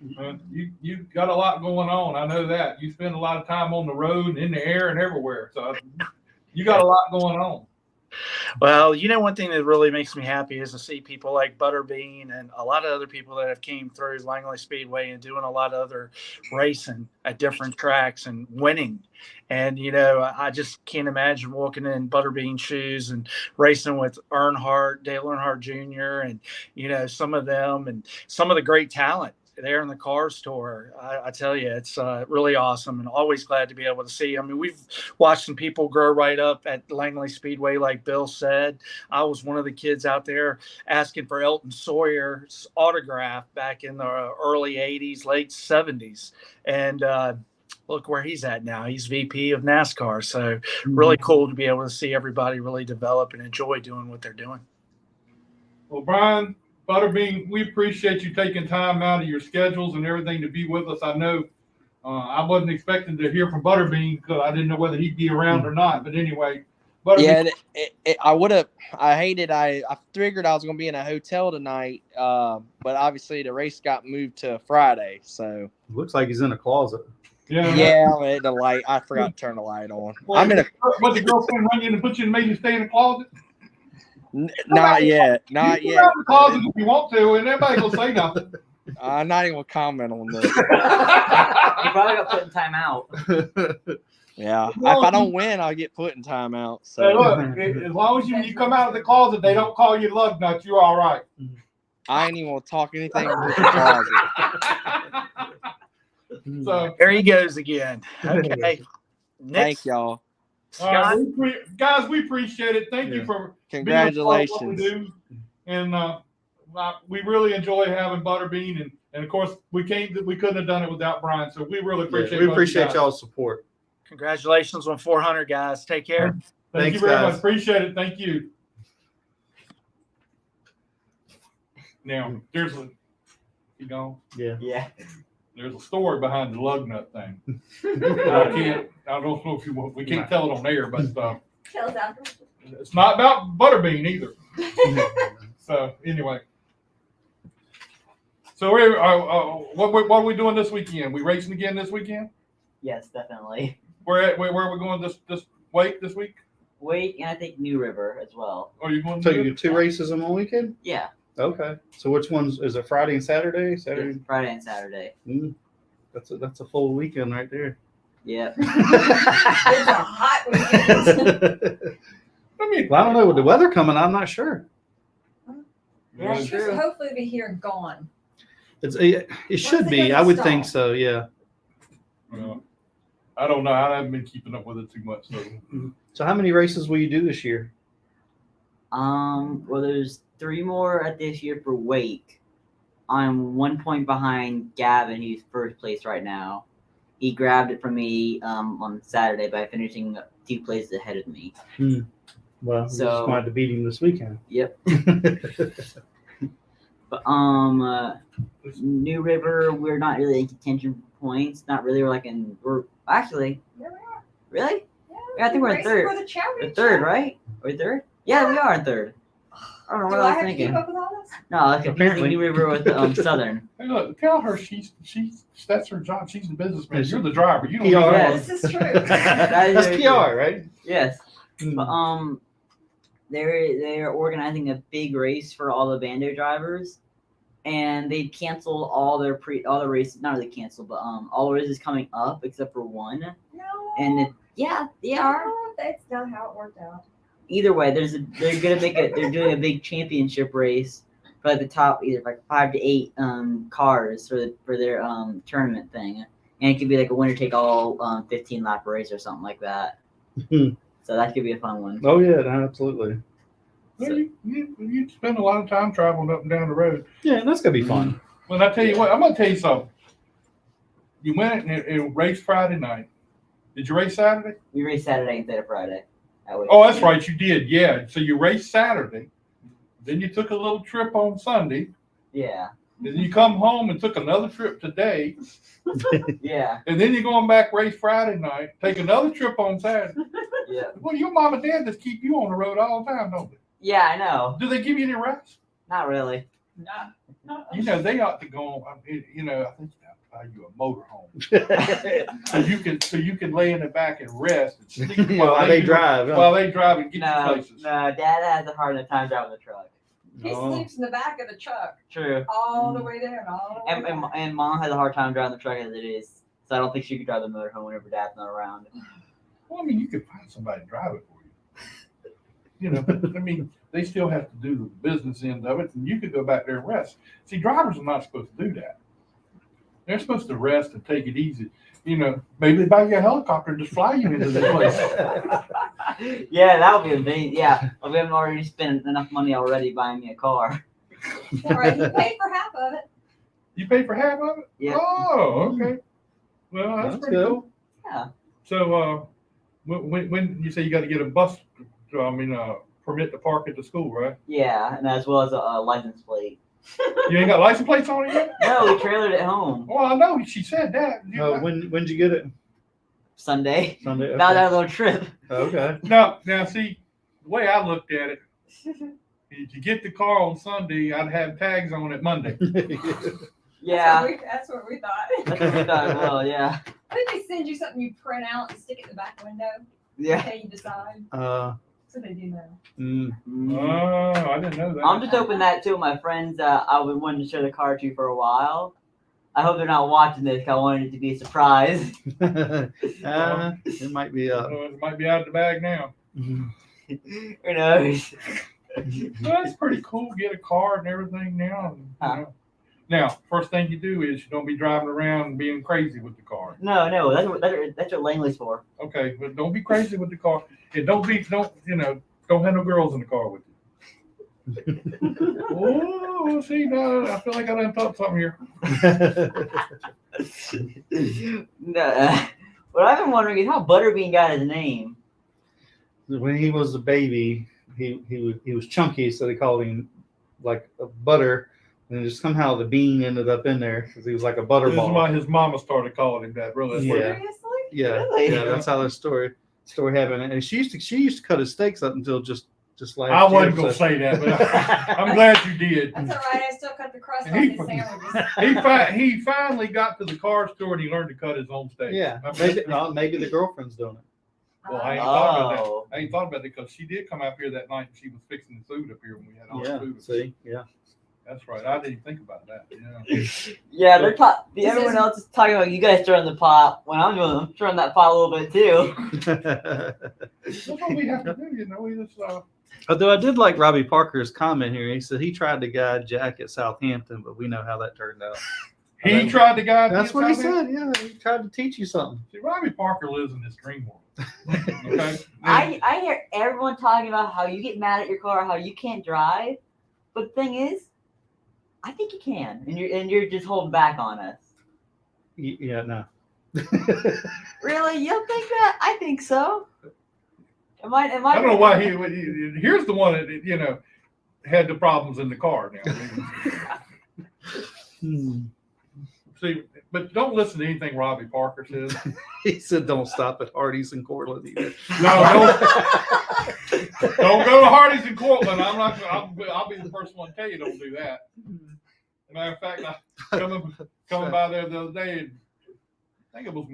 Speaker 2: You got a lot going on. I know that. You spend a lot of time on the road and in the air and everywhere. So you got a lot going on.
Speaker 10: Well, one thing that really makes me happy is to see people like Butterbean and a lot of other people that have came through Langley Speedway and doing a lot of other racing at different tracks and winning. And, I just can't imagine walking in Butterbean shoes and racing with Dale Earnhardt Jr. and, some of them and some of the great talent there in the car store. I tell you, it's really awesome, and always glad to be able to see. I mean, we've watched some people grow right up at Langley Speedway, like Bill said. I was one of the kids out there asking for Elton Sawyer's autograph back in the early 80s, late 70s. And look where he's at now. He's VP of NASCAR. So really cool to be able to see everybody really develop and enjoy doing what they're doing.
Speaker 2: Well, Brian, Butterbean, we appreciate you taking time out of your schedules and everything to be with us. I know I wasn't expecting to hear from Butterbean because I didn't know whether he'd be around or not. But anyway, Butterbean.
Speaker 17: Yeah, I hated. I figured I was gonna be in a hotel tonight, but obviously the race got moved to Friday. So
Speaker 24: looks like he's in a closet.
Speaker 17: Yeah, the light. I forgot to turn the light on.
Speaker 2: Well,
Speaker 17: I'm in a.
Speaker 2: What, the girlfriend run in and put you and made you stay in the closet?
Speaker 17: Not yet. Not
Speaker 2: You
Speaker 17: yet.
Speaker 2: can go in the closet if you want to, and everybody gonna say nothing.
Speaker 17: I'm not even gonna comment on this.
Speaker 8: You probably got put in timeout.
Speaker 17: Yeah, if I don't win, I'll get put in timeout. So
Speaker 2: Hey, look, as long as you come out of the closet, they don't call you lug nuts. You're all right.
Speaker 17: I ain't even gonna talk anything about the closet.
Speaker 2: So
Speaker 10: there he goes again. Okay.
Speaker 17: Thank y'all.
Speaker 10: Scott?
Speaker 2: Guys, we appreciate it. Thank you for
Speaker 17: Congratulations.
Speaker 2: being a part of what we do. And we really enjoy having Butterbean, and of course we couldn't have done it without Brian. So we really appreciate.
Speaker 24: We appreciate y'all's support.
Speaker 10: Congratulations on 400, guys. Take care.
Speaker 2: Thank you very much. Appreciate it. Thank you. Now there's a
Speaker 24: Yeah.
Speaker 2: There's a story behind the lug nut thing. I don't know if you want. We can't tell it on air, but it's not about Butterbean either. So anyway, so what are we doing this weekend? We racing again this weekend?
Speaker 8: Yes, definitely.
Speaker 2: Where are we going this week?
Speaker 8: Wake and I think New River as well.
Speaker 2: Oh, you going?
Speaker 24: So you do 2 races in one weekend?
Speaker 8: Yeah.
Speaker 24: Okay. So which ones is it? Friday and Saturday?
Speaker 8: Yes, Friday and Saturday.
Speaker 24: That's a full weekend right there.
Speaker 8: Yeah.
Speaker 7: It's a hot weekend.
Speaker 24: Well, I don't know with the weather coming. I'm not sure.
Speaker 7: It should hopefully be here and gone.
Speaker 24: It should be. I would think so. Yeah.
Speaker 2: Well, I don't know. I haven't been keeping up with it too much.
Speaker 24: So how many races will you do this year?
Speaker 8: Well, there's 3 more at this year for Wake. I'm 1 point behind Gavin, who's first place right now. He grabbed it from me on Saturday by finishing 2 places ahead of me.
Speaker 24: Well, so, you just wanted to beat him this weekend.
Speaker 8: Yep. But New River, we're not really in contention for points. Not really. We're actually.
Speaker 7: Yeah, we are.
Speaker 8: Really?
Speaker 7: Yeah,
Speaker 8: I think we're in third.
Speaker 7: For the championship.
Speaker 8: We're third, right? Are we third? Yeah, we are in third. I don't know what I was thinking.
Speaker 7: Keep up with all this?
Speaker 8: No, I confusing New River with Southern.
Speaker 2: Hey, look, tell her she's that's her job. She's the businessman. You're the driver. You don't.
Speaker 8: Yes.
Speaker 7: This is true.
Speaker 24: That's PR, right?
Speaker 8: Yes. But they're organizing a big race for all the Bando drivers, and they canceled all the races. Not really canceled, but all the races coming up except for one.
Speaker 7: No.
Speaker 8: And they are.
Speaker 7: No, that's not how it worked out.
Speaker 8: Either way, they're doing a big championship race for the top either 5 to 8 cars for their tournament thing, and it could be like a winner take all 15 lap race or something like that. So that could be a fun one.
Speaker 24: Oh yeah, absolutely.
Speaker 2: Well, you spend a lot of time traveling up and down the road.
Speaker 24: Yeah, that's gonna be fun.
Speaker 2: Well, I tell you what, I'm gonna tell you something. You went and raced Friday night. Did you race Saturday?
Speaker 8: We raced Saturday instead of Friday.
Speaker 2: Oh, that's right, you did. Yeah. So you raced Saturday, then you took a little trip on Sunday.
Speaker 8: Yeah.
Speaker 2: Then you come home and took another trip today.
Speaker 8: Yeah.
Speaker 2: And then you're going back race Friday night, take another trip on Saturday.
Speaker 8: Yeah.
Speaker 2: Well, your mom and dad just keep you on the road all the time, don't they?
Speaker 8: Yeah, I know.
Speaker 2: Do they give you any rest?
Speaker 8: Not really.
Speaker 7: No.
Speaker 2: You know, they ought to go on. I think you have to buy you a motorhome so you can lay in the back and rest and sleep
Speaker 24: while they drive.
Speaker 2: While they drive and get you places.
Speaker 8: No, Dad has a hard enough time driving the truck.
Speaker 7: He sleeps in the back of the truck.
Speaker 8: True.
Speaker 7: All the way there and all the way back.
Speaker 8: And Mom has a hard time driving the truck as it is, so I don't think she could drive the motorhome whenever Dad's not around.
Speaker 2: Well, I mean, you could find somebody to drive it for you. You know, I mean, they still have to do the business end of it, and you could go back there and rest. See, drivers are not supposed to do that. They're supposed to rest and take it easy. You know, maybe buy you a helicopter and just fly you into this place.
Speaker 8: Yeah, that would be amazing. Yeah, well, we haven't already spent enough money already buying me a car.
Speaker 7: All right, you paid for half of it.
Speaker 2: You paid for half of it?
Speaker 8: Yeah.
Speaker 2: Oh, okay. Well, that's pretty
Speaker 24: good.
Speaker 2: cool.
Speaker 8: Yeah.
Speaker 2: So, when you say you got to get a bus, permit to park at the school, right?
Speaker 8: Yeah, and as well as a license plate.
Speaker 2: You ain't got license plates on it yet?
Speaker 8: No, we trailered it home.
Speaker 2: Well, I know she said that.
Speaker 24: When'd you get it?
Speaker 8: Sunday.
Speaker 24: Sunday.
Speaker 8: About
Speaker 24: Okay.
Speaker 8: our little trip.
Speaker 24: Okay.
Speaker 2: Now, see, the way I looked at it, if you get the car on Sunday, I'd have tags on it Monday.
Speaker 8: Yeah.
Speaker 7: That's what we thought.
Speaker 8: That's what we thought as well, yeah.
Speaker 7: I think they send you something you print out and stick it in the back window.
Speaker 8: Yeah.
Speaker 7: Until you decide. So they do know.
Speaker 2: Oh, I didn't know that.
Speaker 8: I'm just hoping that two of my friends I would want to show the car to for a while. I hope they're not watching this because I wanted it to be a surprise.
Speaker 24: It might be
Speaker 2: it might be out of the bag now.
Speaker 8: Who knows?
Speaker 2: Well, that's pretty cool. Get a car and everything now. You know. Now, first thing you do is you don't be driving around and being crazy with the car.
Speaker 8: No, that's what Langley's for.
Speaker 2: Okay, but don't be crazy with the car. And don't have no girls in the car with you. Oh, see, now I feel like I done thought something here.
Speaker 8: No, what I've been wondering is how Butterbean got his name.
Speaker 24: When he was a baby, he was chunky, so they called him like a butter. And just somehow the bean ended up in there because he was like a butterball.
Speaker 2: This is why his mama started calling him that. Really?
Speaker 24: Yeah. Yeah, that's how the story happened. And she used to cut his steaks up until just last
Speaker 2: I wasn't
Speaker 24: year,
Speaker 2: gonna say that, but I'm glad you did.
Speaker 7: That's all right. I still cut the crust off his sandwiches.
Speaker 2: He finally got to the car store and he learned to cut his own steak.
Speaker 24: Yeah, maybe the girlfriend's doing it.
Speaker 2: Well, I ain't thought about that. I ain't thought about it because she did come up here that night and she was fixing the food up here when we had all the food.
Speaker 24: See, yeah.
Speaker 2: That's right. I didn't even think about that. Yeah.
Speaker 8: Yeah, everyone else is talking about you guys stirring the pot. When I'm stirring that pot a little bit too.
Speaker 2: That's what we have to do, you know. We just
Speaker 24: Although I did like Robbie Parker's comment here. He said he tried to guide Jack at Southampton, but we know how that turned out.
Speaker 2: He tried to guide.
Speaker 24: That's what he said. Yeah, he tried to teach you something.
Speaker 2: See, Robbie Parker lives in this dream world. Okay.
Speaker 8: I hear everyone talking about how you get mad at your car, how you can't drive, but the thing is, I think you can, and you're just holding back on us.
Speaker 24: Yeah, no.
Speaker 8: Really, you don't think that? I think so. Am I
Speaker 2: I don't know why here's the one that had the problems in the car now. See, but don't listen to anything Robbie Parker says.
Speaker 24: He said don't stop at Hardee's in Cortland either.
Speaker 2: No, don't go to Hardee's in Cortland. I'll be the first one to tell you don't do that. Matter of fact, I coming by there the other day, and I think it was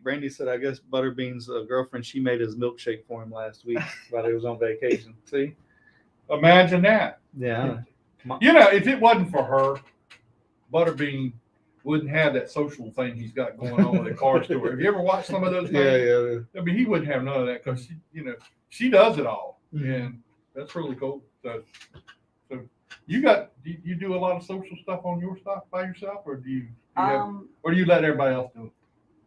Speaker 24: Brandy said, I guess Butterbean's girlfriend, she made his milkshake for him last week while he was on vacation. See?
Speaker 2: Imagine that.
Speaker 24: Yeah.
Speaker 2: If it wasn't for her, Butterbean wouldn't have that social thing he's got going on with the car store. Have you ever watched some of those things?
Speaker 24: Yeah.
Speaker 2: I mean, he wouldn't have none of that because she does it all, and that's really cool. So you do a lot of social stuff on your stuff by yourself, or do you let everybody else do it?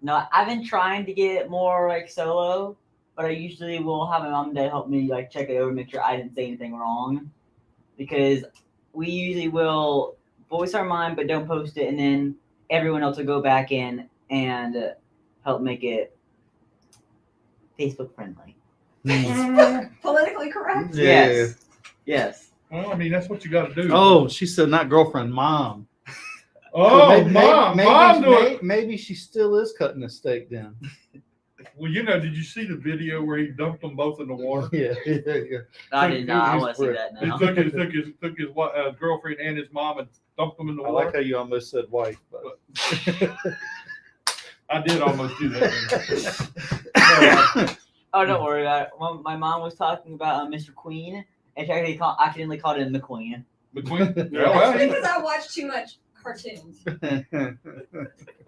Speaker 8: No, I've been trying to get more like solo, but I usually will have my mom and dad help me like check it over, make sure I didn't say anything wrong, because we usually will voice our mind but don't post it, and then everyone else will go back in and help make it Facebook friendly.
Speaker 7: Politically correct.
Speaker 8: Yes.
Speaker 2: Well, I mean, that's what you got to do.
Speaker 24: Oh, she said not girlfriend, mom.
Speaker 2: Oh,
Speaker 24: so
Speaker 2: mom.
Speaker 24: Maybe she still is cutting a steak then.
Speaker 2: Well, did you see the video where he dumped them both in the water?
Speaker 24: Yeah.
Speaker 8: I did not. I want to see that now.
Speaker 2: He took his girlfriend and his mom and dumped them in the water.
Speaker 24: I like how you almost said wife, but
Speaker 2: I did almost do that.
Speaker 8: Oh, don't worry about it. When my mom was talking about Mr. Queen, and she accidentally called him McQueen.
Speaker 2: McQueen?
Speaker 7: That's because I watch too much cartoons.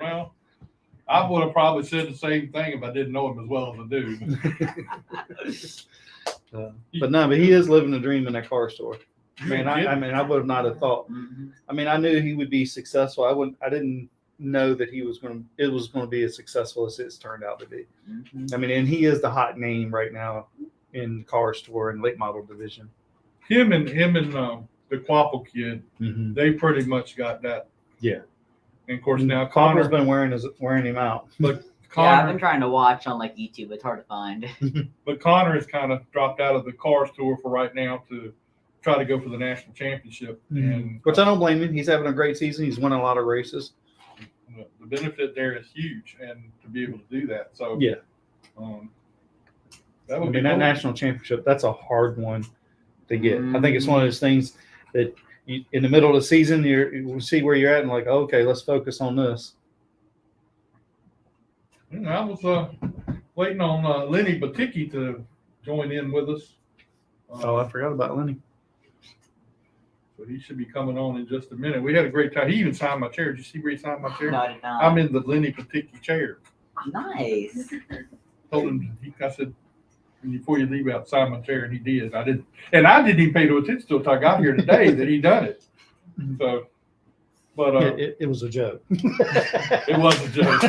Speaker 2: Well, I would have probably said the same thing if I didn't know him as well as I do.
Speaker 24: But he is living the dream in that car store. I would not have thought. I mean, I knew he would be successful. I didn't know that it was going to be as successful as it's turned out to be. I mean, and he is the hot name right now in the car store and late model division.
Speaker 2: Him and the Quapple kid, they pretty much got that.
Speaker 24: Yeah.
Speaker 2: And of course now
Speaker 24: Connor's been wearing him out.
Speaker 2: But
Speaker 8: I've been trying to watch on like YouTube. It's hard to find.
Speaker 2: But Connor has kind of dropped out of the cars tour for right now to try to go for the national championship. And
Speaker 24: which I don't blame him. He's having a great season. He's won a lot of races.
Speaker 2: the benefit there is huge, and to be able to do that. So
Speaker 24: yeah,
Speaker 2: that would
Speaker 24: I
Speaker 2: be
Speaker 24: mean, that
Speaker 2: cool.
Speaker 24: national championship, that's a hard one to get. I think it's one of those things that you, in the middle of the season, you see where you're at and like, okay, let's focus on this.
Speaker 2: I was waiting on Lenny BATYCKI to join in with us.
Speaker 24: Oh, I forgot about Lenny.
Speaker 2: So he should be coming on in just a minute. We had a great time. He even signed my chair. Did you see where he signed my chair?
Speaker 8: No, I did not.
Speaker 2: I'm in the Lenny BATYCKI chair.
Speaker 8: Nice.
Speaker 2: Told him, I said, before you leave out, sign my chair, and he did. I didn't even pay no attention to it until I got here today that he done it. So, but
Speaker 24: it was a joke.
Speaker 2: It was a joke.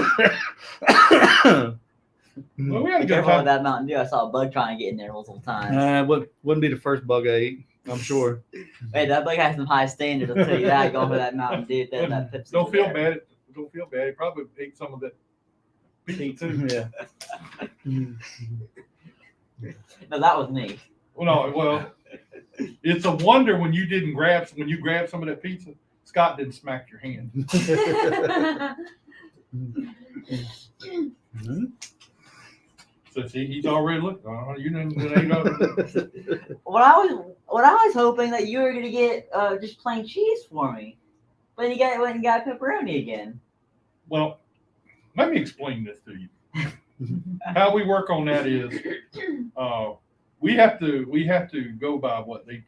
Speaker 2: Well, we had a good
Speaker 8: Careful
Speaker 2: time.
Speaker 8: with that Mountain Dew. I saw a bug trying to get in there multiple times.
Speaker 24: Wouldn't be the first bug I ate, I'm sure.
Speaker 8: Hey, that bug has some high standards. I'll tell you that. Going for that Mountain Dew, that PEPSI.
Speaker 2: Don't feel bad. Don't feel bad. He probably ate some of that pizza too.
Speaker 24: Yeah.
Speaker 8: No, that was me.
Speaker 2: Well, it's a wonder when you grabbed some of that pizza, Scott didn't smack your hand. So see, he's already looking. You know,
Speaker 8: What I was hoping that you were gonna get just plain cheese for me, but you went and got pepperoni again.
Speaker 2: Well, let me explain this to you. How we work on that is, we have to go by what they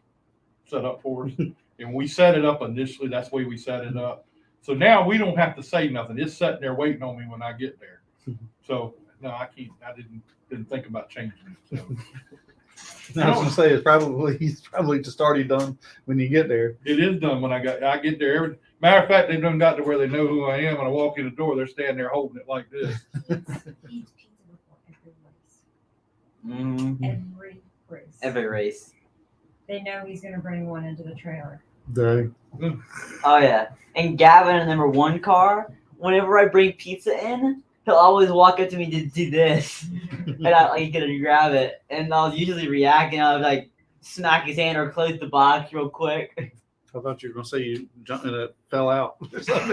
Speaker 2: set up for us, and we set it up initially. That's the way we set it up. So now we don't have to say nothing. It's sitting there waiting on me when I get there. So no, I can't. I didn't think about changing it. So.
Speaker 24: I was gonna say he's probably just already done when you get there.
Speaker 2: It is done when I get there. Matter of fact, they've done got to where they know who I am. When I walk in the door, they're standing there holding it like this.
Speaker 8: Every race.
Speaker 7: They know he's going to bring one into the trailer.
Speaker 24: Dang.
Speaker 8: Oh yeah, and Gavin in the number 1 car. Whenever I bring pizza in, he'll always walk up to me to do this, and I gonna grab it, and I'll usually react, and I'll like smack his hand or close the box real quick.
Speaker 24: I thought you were gonna say you jumped and it fell out.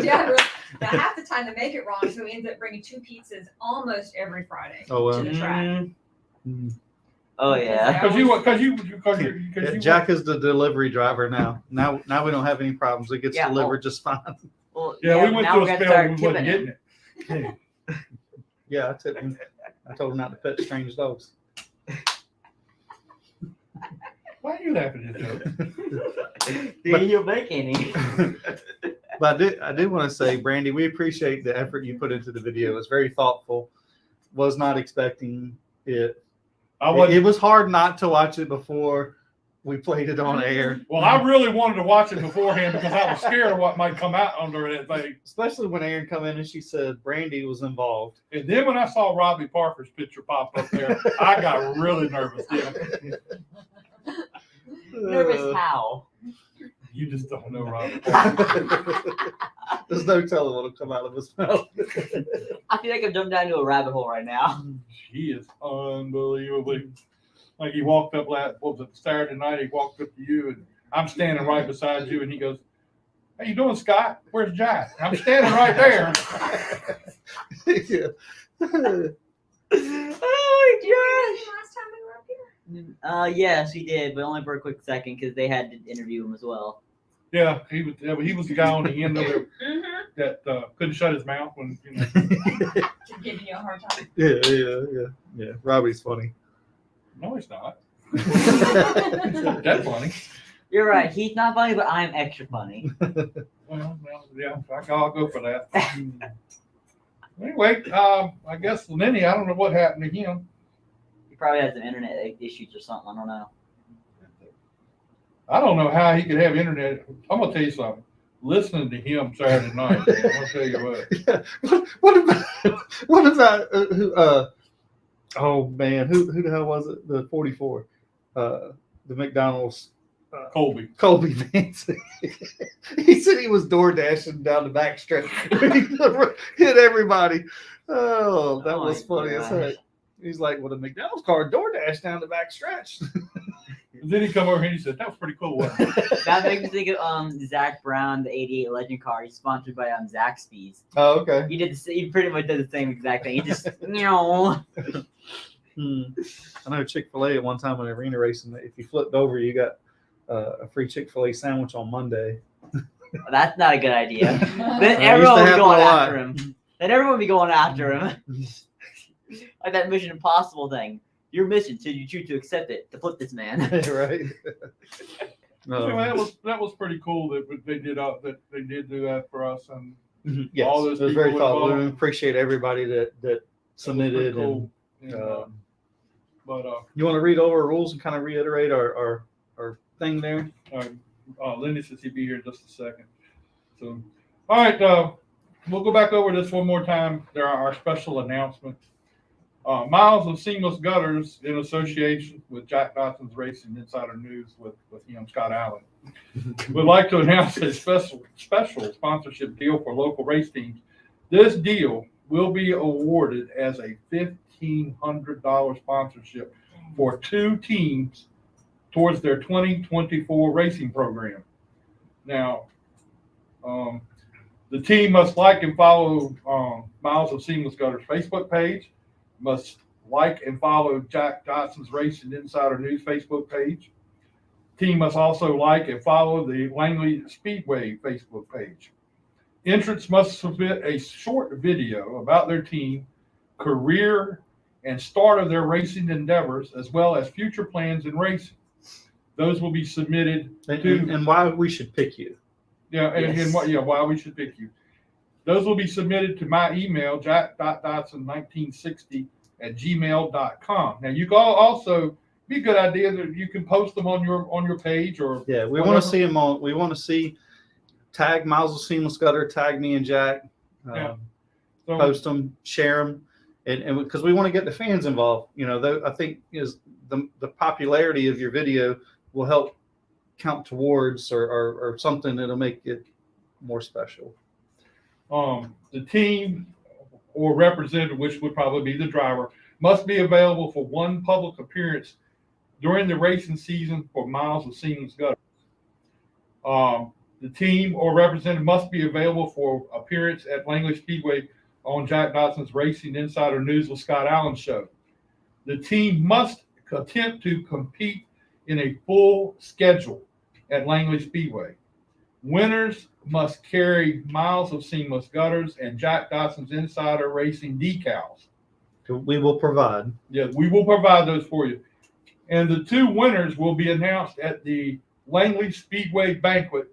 Speaker 7: Yeah, really. Now half the time they make it wrong, so he ends up bringing 2 pizzas almost every Friday
Speaker 24: Oh, well.
Speaker 7: to the track.
Speaker 8: Oh yeah.
Speaker 2: Because you
Speaker 24: Jack is the delivery driver now. Now we don't have any problems. It gets delivered just fine.
Speaker 8: Well,
Speaker 2: yeah, we went through a spell when we wasn't getting it.
Speaker 24: Yeah, I told him not to pet strange dogs.
Speaker 2: Why are you laughing at
Speaker 8: that? You'll make any.
Speaker 24: But I do want to say, Brandy, we appreciate the effort you put into the video. It's very thoughtful. Was not expecting it. It was hard not to watch it before we played it on air.
Speaker 2: Well, I really wanted to watch it beforehand because I was scared of what might come out under that thing.
Speaker 24: Especially when Aaron come in and she said Brandy was involved.
Speaker 2: And then when I saw Robbie Parker's picture pop up there, I got really nervous.
Speaker 8: Nervous how?
Speaker 2: You just don't know Robbie.
Speaker 24: There's no telling what'll come out of his mouth.
Speaker 8: I feel like I've jumped down to a rabbit hole right now.
Speaker 2: He is unbelievably. Like he walked up Saturday night, he walked up to you, and I'm standing right beside you, and he goes, "How you doing, Scott? Where's Jack?" I'm standing right there.
Speaker 8: Oh my gosh!
Speaker 7: Last time we were up here.
Speaker 8: Yes, he did, but only for a quick second because they had to interview him as well.
Speaker 2: Yeah, he was the guy on the end of it that couldn't shut his mouth when
Speaker 7: Just giving you a hard time.
Speaker 24: Yeah. Robbie's funny.
Speaker 2: No, he's not. That's funny.
Speaker 8: You're right. He's not funny, but I'm extra funny.
Speaker 2: Well, yeah, I'll go for that. Anyway, I guess Lenny, I don't know what happened to him.
Speaker 8: He probably has some internet issues or something. I don't know.
Speaker 2: I don't know how he could have internet. I'm gonna tell you something. Listening to him Saturday night, man, I'll tell you what.
Speaker 24: What about who? Oh man, who the hell was it? The 44, the McDonald's.
Speaker 2: Colby
Speaker 24: Vance. He said he was door dashing down the back stretch. Hit everybody. Oh, that was funny as heck. He's like, "Well, the McDonald's car door dash down the back stretch."
Speaker 2: Then he come over here and he said, "That was pretty cool." Wasn't it?
Speaker 8: That makes me think of Zach Brown, the '88 Legend car. He's sponsored by Zaxby's.
Speaker 24: Oh, okay.
Speaker 8: He pretty much did the same exact thing. He just no.
Speaker 24: I know Chick-fil-A at one time in arena racing, if you flipped over, you got a free Chick-fil-A sandwich on Monday.
Speaker 8: That's not a good idea. Then
Speaker 24: I
Speaker 8: everyone
Speaker 24: used
Speaker 8: would
Speaker 24: to
Speaker 8: be
Speaker 24: have
Speaker 8: going
Speaker 24: a
Speaker 8: after
Speaker 24: lot.
Speaker 8: him. Then everyone would be going after him. Like that Mission Impossible thing. Your mission, should you choose to accept it, to flip this man.
Speaker 24: Right.
Speaker 2: Anyway, that was pretty cool that they did do that for us, and
Speaker 24: Yes,
Speaker 2: all those
Speaker 24: it was very
Speaker 2: people
Speaker 24: thoughtful.
Speaker 2: involved.
Speaker 24: We appreciate everybody that submitted.
Speaker 2: cool.
Speaker 24: And,
Speaker 2: But
Speaker 24: you want to read over rules and kind of reiterate our thing there?
Speaker 2: Lenny says he'd be here in just a second. So, all right, we'll go back over this one more time. There are our special announcements. Miles of Seamless Gutters, in association with Jack Dodson'S Racing Insider News with Scott Allen, would like to announce a special sponsorship deal for local race teams. This deal will be awarded as a $1,500 sponsorship for 2 teams towards their 2024 racing program. Now, the team must like and follow Miles of Seamless Gutters Facebook page, must like and follow Jack Dodson'S Racing Insider News Facebook page. Team must also like and follow the Langley Speedway Facebook page. Entrants must submit a short video about their team, career, and start of their racing endeavors, as well as future plans in racing. Those will be submitted
Speaker 24: and why we should pick you.
Speaker 2: Yeah, and why we should pick you. Those will be submitted to my email, jack.dodson1960@gmail.com. Now, you can also be a good idea that you can post them on your page or
Speaker 24: we want to see them on. We want to see tag Miles of Seamless Gutter, tag me and Jack, post them, share them, and because we want to get the fans involved. I think is the popularity of your video will help count towards or something that'll make it more special.
Speaker 2: The team or representative, which would probably be the driver, must be available for one public appearance during the racing season for Miles of Seamless Gutters. The team or representative must be available for appearance at Langley Speedway on Jack Dodson'S Racing Insider News with Scott Allen show. The team must attempt to compete in a full schedule at Langley Speedway. Winners must carry Miles of Seamless Gutters and Jack Dodson'S Insider Racing decals.
Speaker 24: We will provide.
Speaker 2: Yeah, we will provide those for you. And the 2 winners will be announced at the Langley Speedway banquet.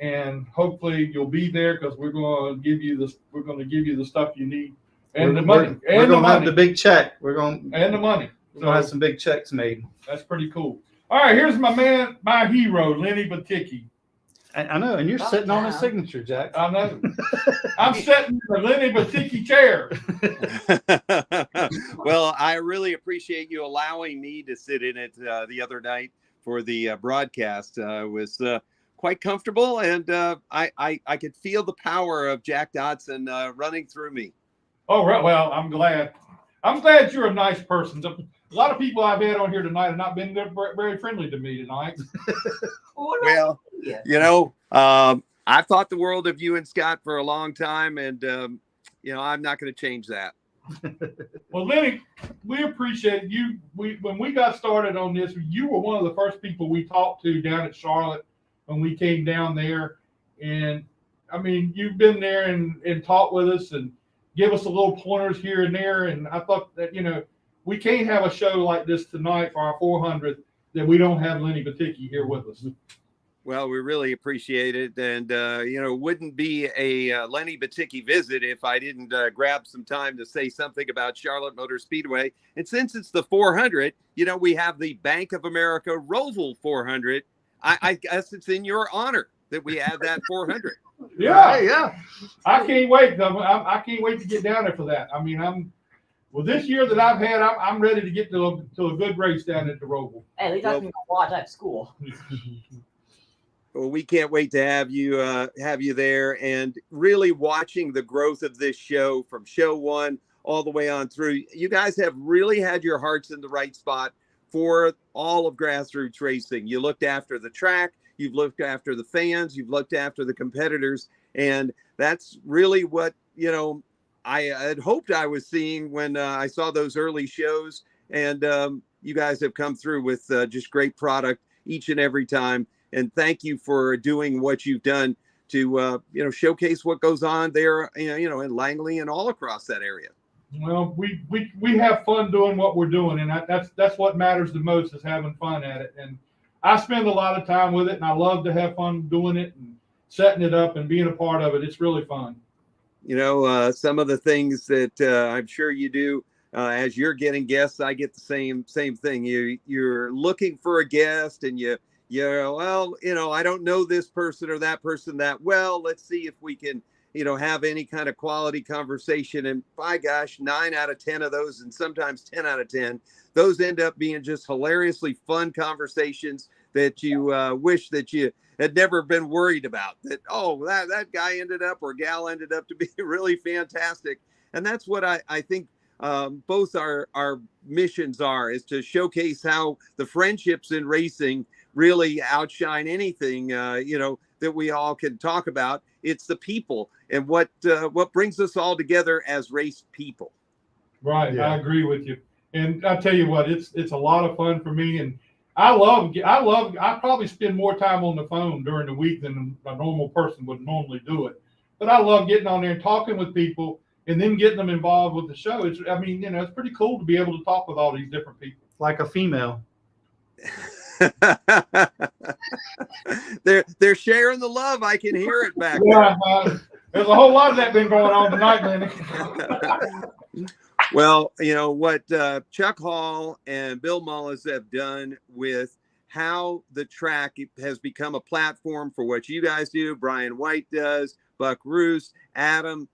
Speaker 2: And hopefully you'll be there because we're going to give you the stuff you need and the money.
Speaker 24: We're going to have the big check.
Speaker 2: And the money.
Speaker 24: We're going to have some big checks made.
Speaker 2: That's pretty cool. All right, here's my man, my hero, Lenny BATYCKI.
Speaker 24: I know, and you're sitting on his signature, Jack.
Speaker 2: I know. I'm sitting in the Lenny BATYCKI chair.
Speaker 11: Well, I really appreciate you allowing me to sit in it the other night for the broadcast. It was quite comfortable, and I could feel the power of Jack Dodson running through me.
Speaker 2: Oh, right. Well, I'm glad. I'm glad you're a nice person. A lot of people I've had on here tonight have not been very friendly to me tonight.
Speaker 11: Well, I've thought the world of you and Scott for a long time, and I'm not going to change that.
Speaker 2: Well, Lenny, we appreciate you. When we got started on this, you were one of the first people we talked to down at Charlotte when we came down there. And I mean, you've been there and talked with us and give us a little pointers here and there. And I thought that, we can't have a show like this tonight for our 400th that we don't have Lenny BATYCKI here with us.
Speaker 11: Well, we really appreciate it. And, it wouldn't be a Lenny BATYCKI visit if I didn't grab some time to say something about Charlotte Motor Speedway. And since it's the 400, we have the Bank of America Roval 400. I guess it's in your honor that we have that 400.
Speaker 2: Yeah. I can't wait. I can't wait to get down there for that. I mean, this year that I've had, I'm ready to get to a good race down at the Roval.
Speaker 8: Hey, at least I can watch at school.
Speaker 11: Well, we can't wait to have you there and really watching the growth of this show from show 1 all the way on through. You guys have really had your hearts in the right spot for all of grassroots racing. You looked after the track, you've looked after the fans, you've looked after the competitors, and that's really what, you know, I had hoped I was seeing when I saw those early shows. And you guys have come through with just great product each and every time. And thank you for doing what you've done to, you know, showcase what goes on there, you know, in Langley and all across that area.
Speaker 2: Well, we have fun doing what we're doing, and that's what matters the most, is having fun at it. And I spend a lot of time with it, and I love to have fun doing it and setting it up and being a part of it. It's really fun.
Speaker 11: You know, some of the things that I'm sure you do as you're getting guests, I get the same thing. You're looking for a guest, and you're, well, you know, I don't know this person or that person that well. Let's see if we can, you know, have any kind of quality conversation. And by gosh, 9 out of 10 of those, and sometimes 10 out of 10, those end up being just hilariously fun conversations that you wish that you had never been worried about. That, oh, that guy ended up, or gal ended up to be really fantastic. And that's what I think both our missions are, is to showcase how the friendships in racing really outshine anything, you know, that we all can talk about. It's the people and what brings us all together as race people.
Speaker 2: Right.
Speaker 23: Yeah.
Speaker 2: I agree with you. And I tell you what, it's a lot of fun for me. And I probably spend more time on the phone during the week than a normal person would normally do it. But I love getting on there and talking with people and then getting them involved with the show. I mean, you know, it's pretty cool to be able to talk with all these different people.
Speaker 24: Like a female.
Speaker 11: They're sharing the love. I can hear it back
Speaker 2: Yeah,
Speaker 11: there.
Speaker 2: there's a whole lot of that been going on tonight, Lenny.
Speaker 11: Well, you know what Chuck Hall and Bill Mullis have done with how the track has become a platform for what you guys do. Brian White does, Buck Roos, Adam,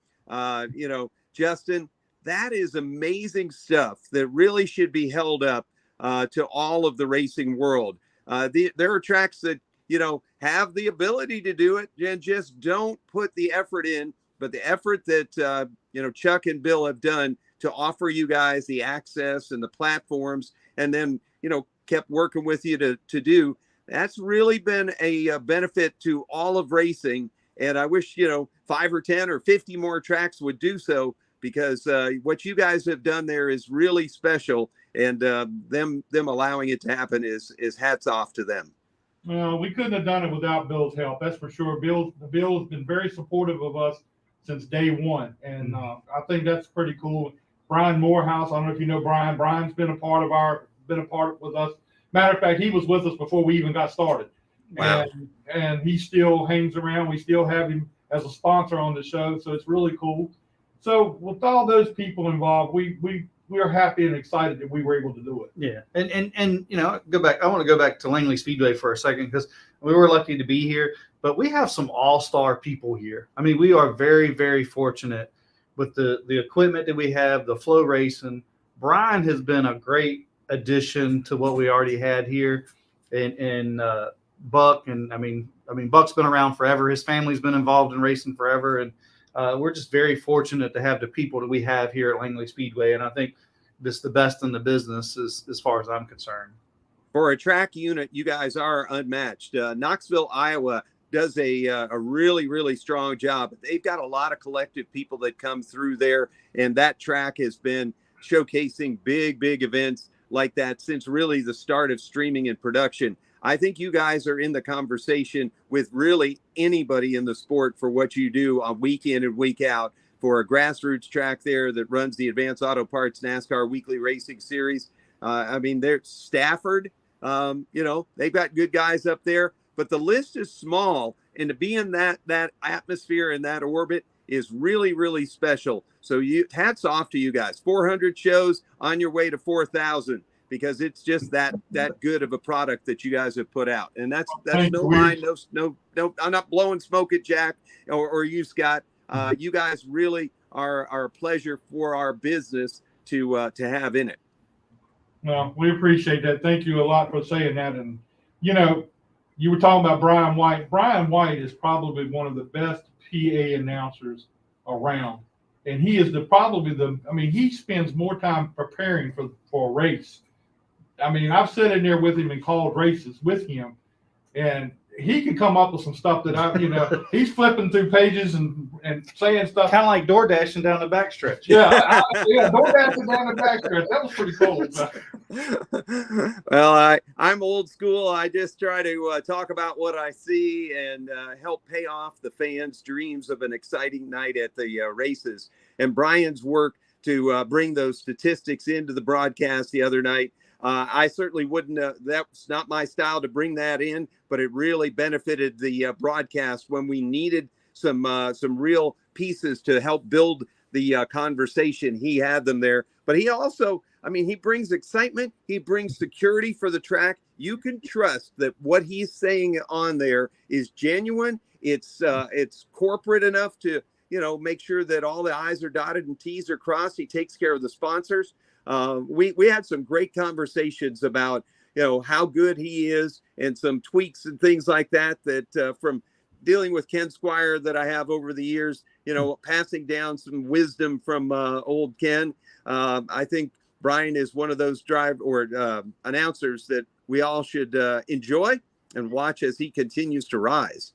Speaker 11: you know, Justin. That is amazing stuff that really should be held up to all of the racing world. There are tracks that, you know, have the ability to do it and just don't put the effort in. But the effort that, you know, Chuck and Bill have done to offer you guys the access and the platforms, and then, you know, kept working with you to do, that's really been a benefit to all of racing. And I wish, you know, 5 or 10 or 50 more tracks would do so, because what you guys have done there is really special. And them allowing it to happen is hats off to them.
Speaker 2: Well, we couldn't have done it without Bill's help. That's for sure. Bill has been very supportive of us since day one, and I think that's pretty cool. Brian Morehouse, I don't know if you know Brian. Brian's been a part with us. Matter of fact, he was with us before we even got started.
Speaker 11: Wow.
Speaker 2: And he still hangs around. We still have him as a sponsor on the show, so it's really cool. So with all those people involved, we are happy and excited that we were able to do it.
Speaker 24: Yeah, and you know, I want to go back to Langley Speedway for a second, because we were lucky to be here, but we have some all-star people here. I mean, we are very, very fortunate with the equipment that we have, the flow racing. Brian has been a great addition to what we already had here, and Buck, and I mean Buck's been around forever. His family's been involved in racing forever, and we're just very fortunate to have the people that we have here at Langley Speedway, and I think this is the best in the business as far as I'm concerned.
Speaker 11: For a track unit, you guys are unmatched. Knoxville, Iowa does a really, really strong job. They've got a lot of collective people that come through there, and that track has been showcasing big events like that since really the start of streaming and production. I think you guys are in the conversation with really anybody in the sport for what you do on week in and week out, for a grassroots track there that runs the Advanced Auto Parts NASCAR Weekly Racing Series. I mean, they're Stafford, you know, they've got good guys up there, but the list is small, and to be in that atmosphere and that orbit is really, really special. So hats off to you guys. 400 shows on your way to 4,000. Because it's just that good of a product that you guys have put out. And that's no line, no, I'm not blowing smoke at Jack or you, Scott. You guys really are a pleasure for our business to have in it.
Speaker 2: Well, we appreciate that. Thank you a lot for saying that. And, you know, you were talking about Brian White. Brian White is probably one of the best PA announcers around. And he is he spends more time preparing for a race I mean, I've sat in there with him and called races with him, and he can come up with some stuff that he's flipping through pages and saying stuff.
Speaker 24: Kind of like door dashing down the backstretch.
Speaker 2: Yeah, door dashing down the backstretch. That was pretty cool.
Speaker 11: Well, I'm old school. I just try to talk about what I see and help pay off the fans' dreams of an exciting night at the races. And Brian's work to bring those statistics into the broadcast the other night. I certainly wouldn't, that's not my style to bring that in, but it really benefited the broadcast when we needed some real pieces to help build the conversation. He had them there, but he also, I mean, he brings excitement. He brings security for the track. You can trust that what he's saying on there is genuine. It's corporate enough to, make sure that all the I's are dotted and T's are crossed. He takes care of the sponsors. We had some great conversations about, how good he is and some tweaks and things like that, from dealing with Ken Squire that I have over the years, passing down some wisdom from old Ken. I think Brian is one of those announcers that we all should enjoy and watch as he continues to rise.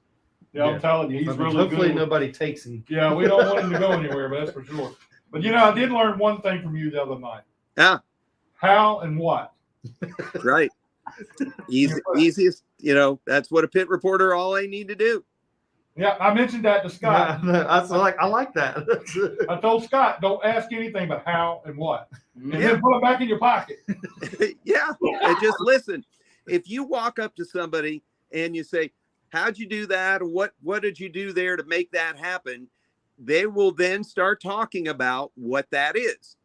Speaker 2: Yeah, I'm telling you, he's really good.
Speaker 24: Hopefully nobody takes him.
Speaker 2: Yeah, we don't want him to go anywhere, but that's for sure. But, I did learn one thing from you the other night.
Speaker 11: Yeah.
Speaker 2: How and what.
Speaker 11: Right. Easiest, that's what a pit reporter, all they need to do.
Speaker 2: Yeah, I mentioned that to Scott.
Speaker 24: I like that.
Speaker 2: I told Scott, don't ask anything but how and what. And then put it back in your pocket.
Speaker 11: Yeah. And just listen. If you walk up to somebody and you say, how'd you do that? Or what did you do there to make that happen? They will then start talking about what that is.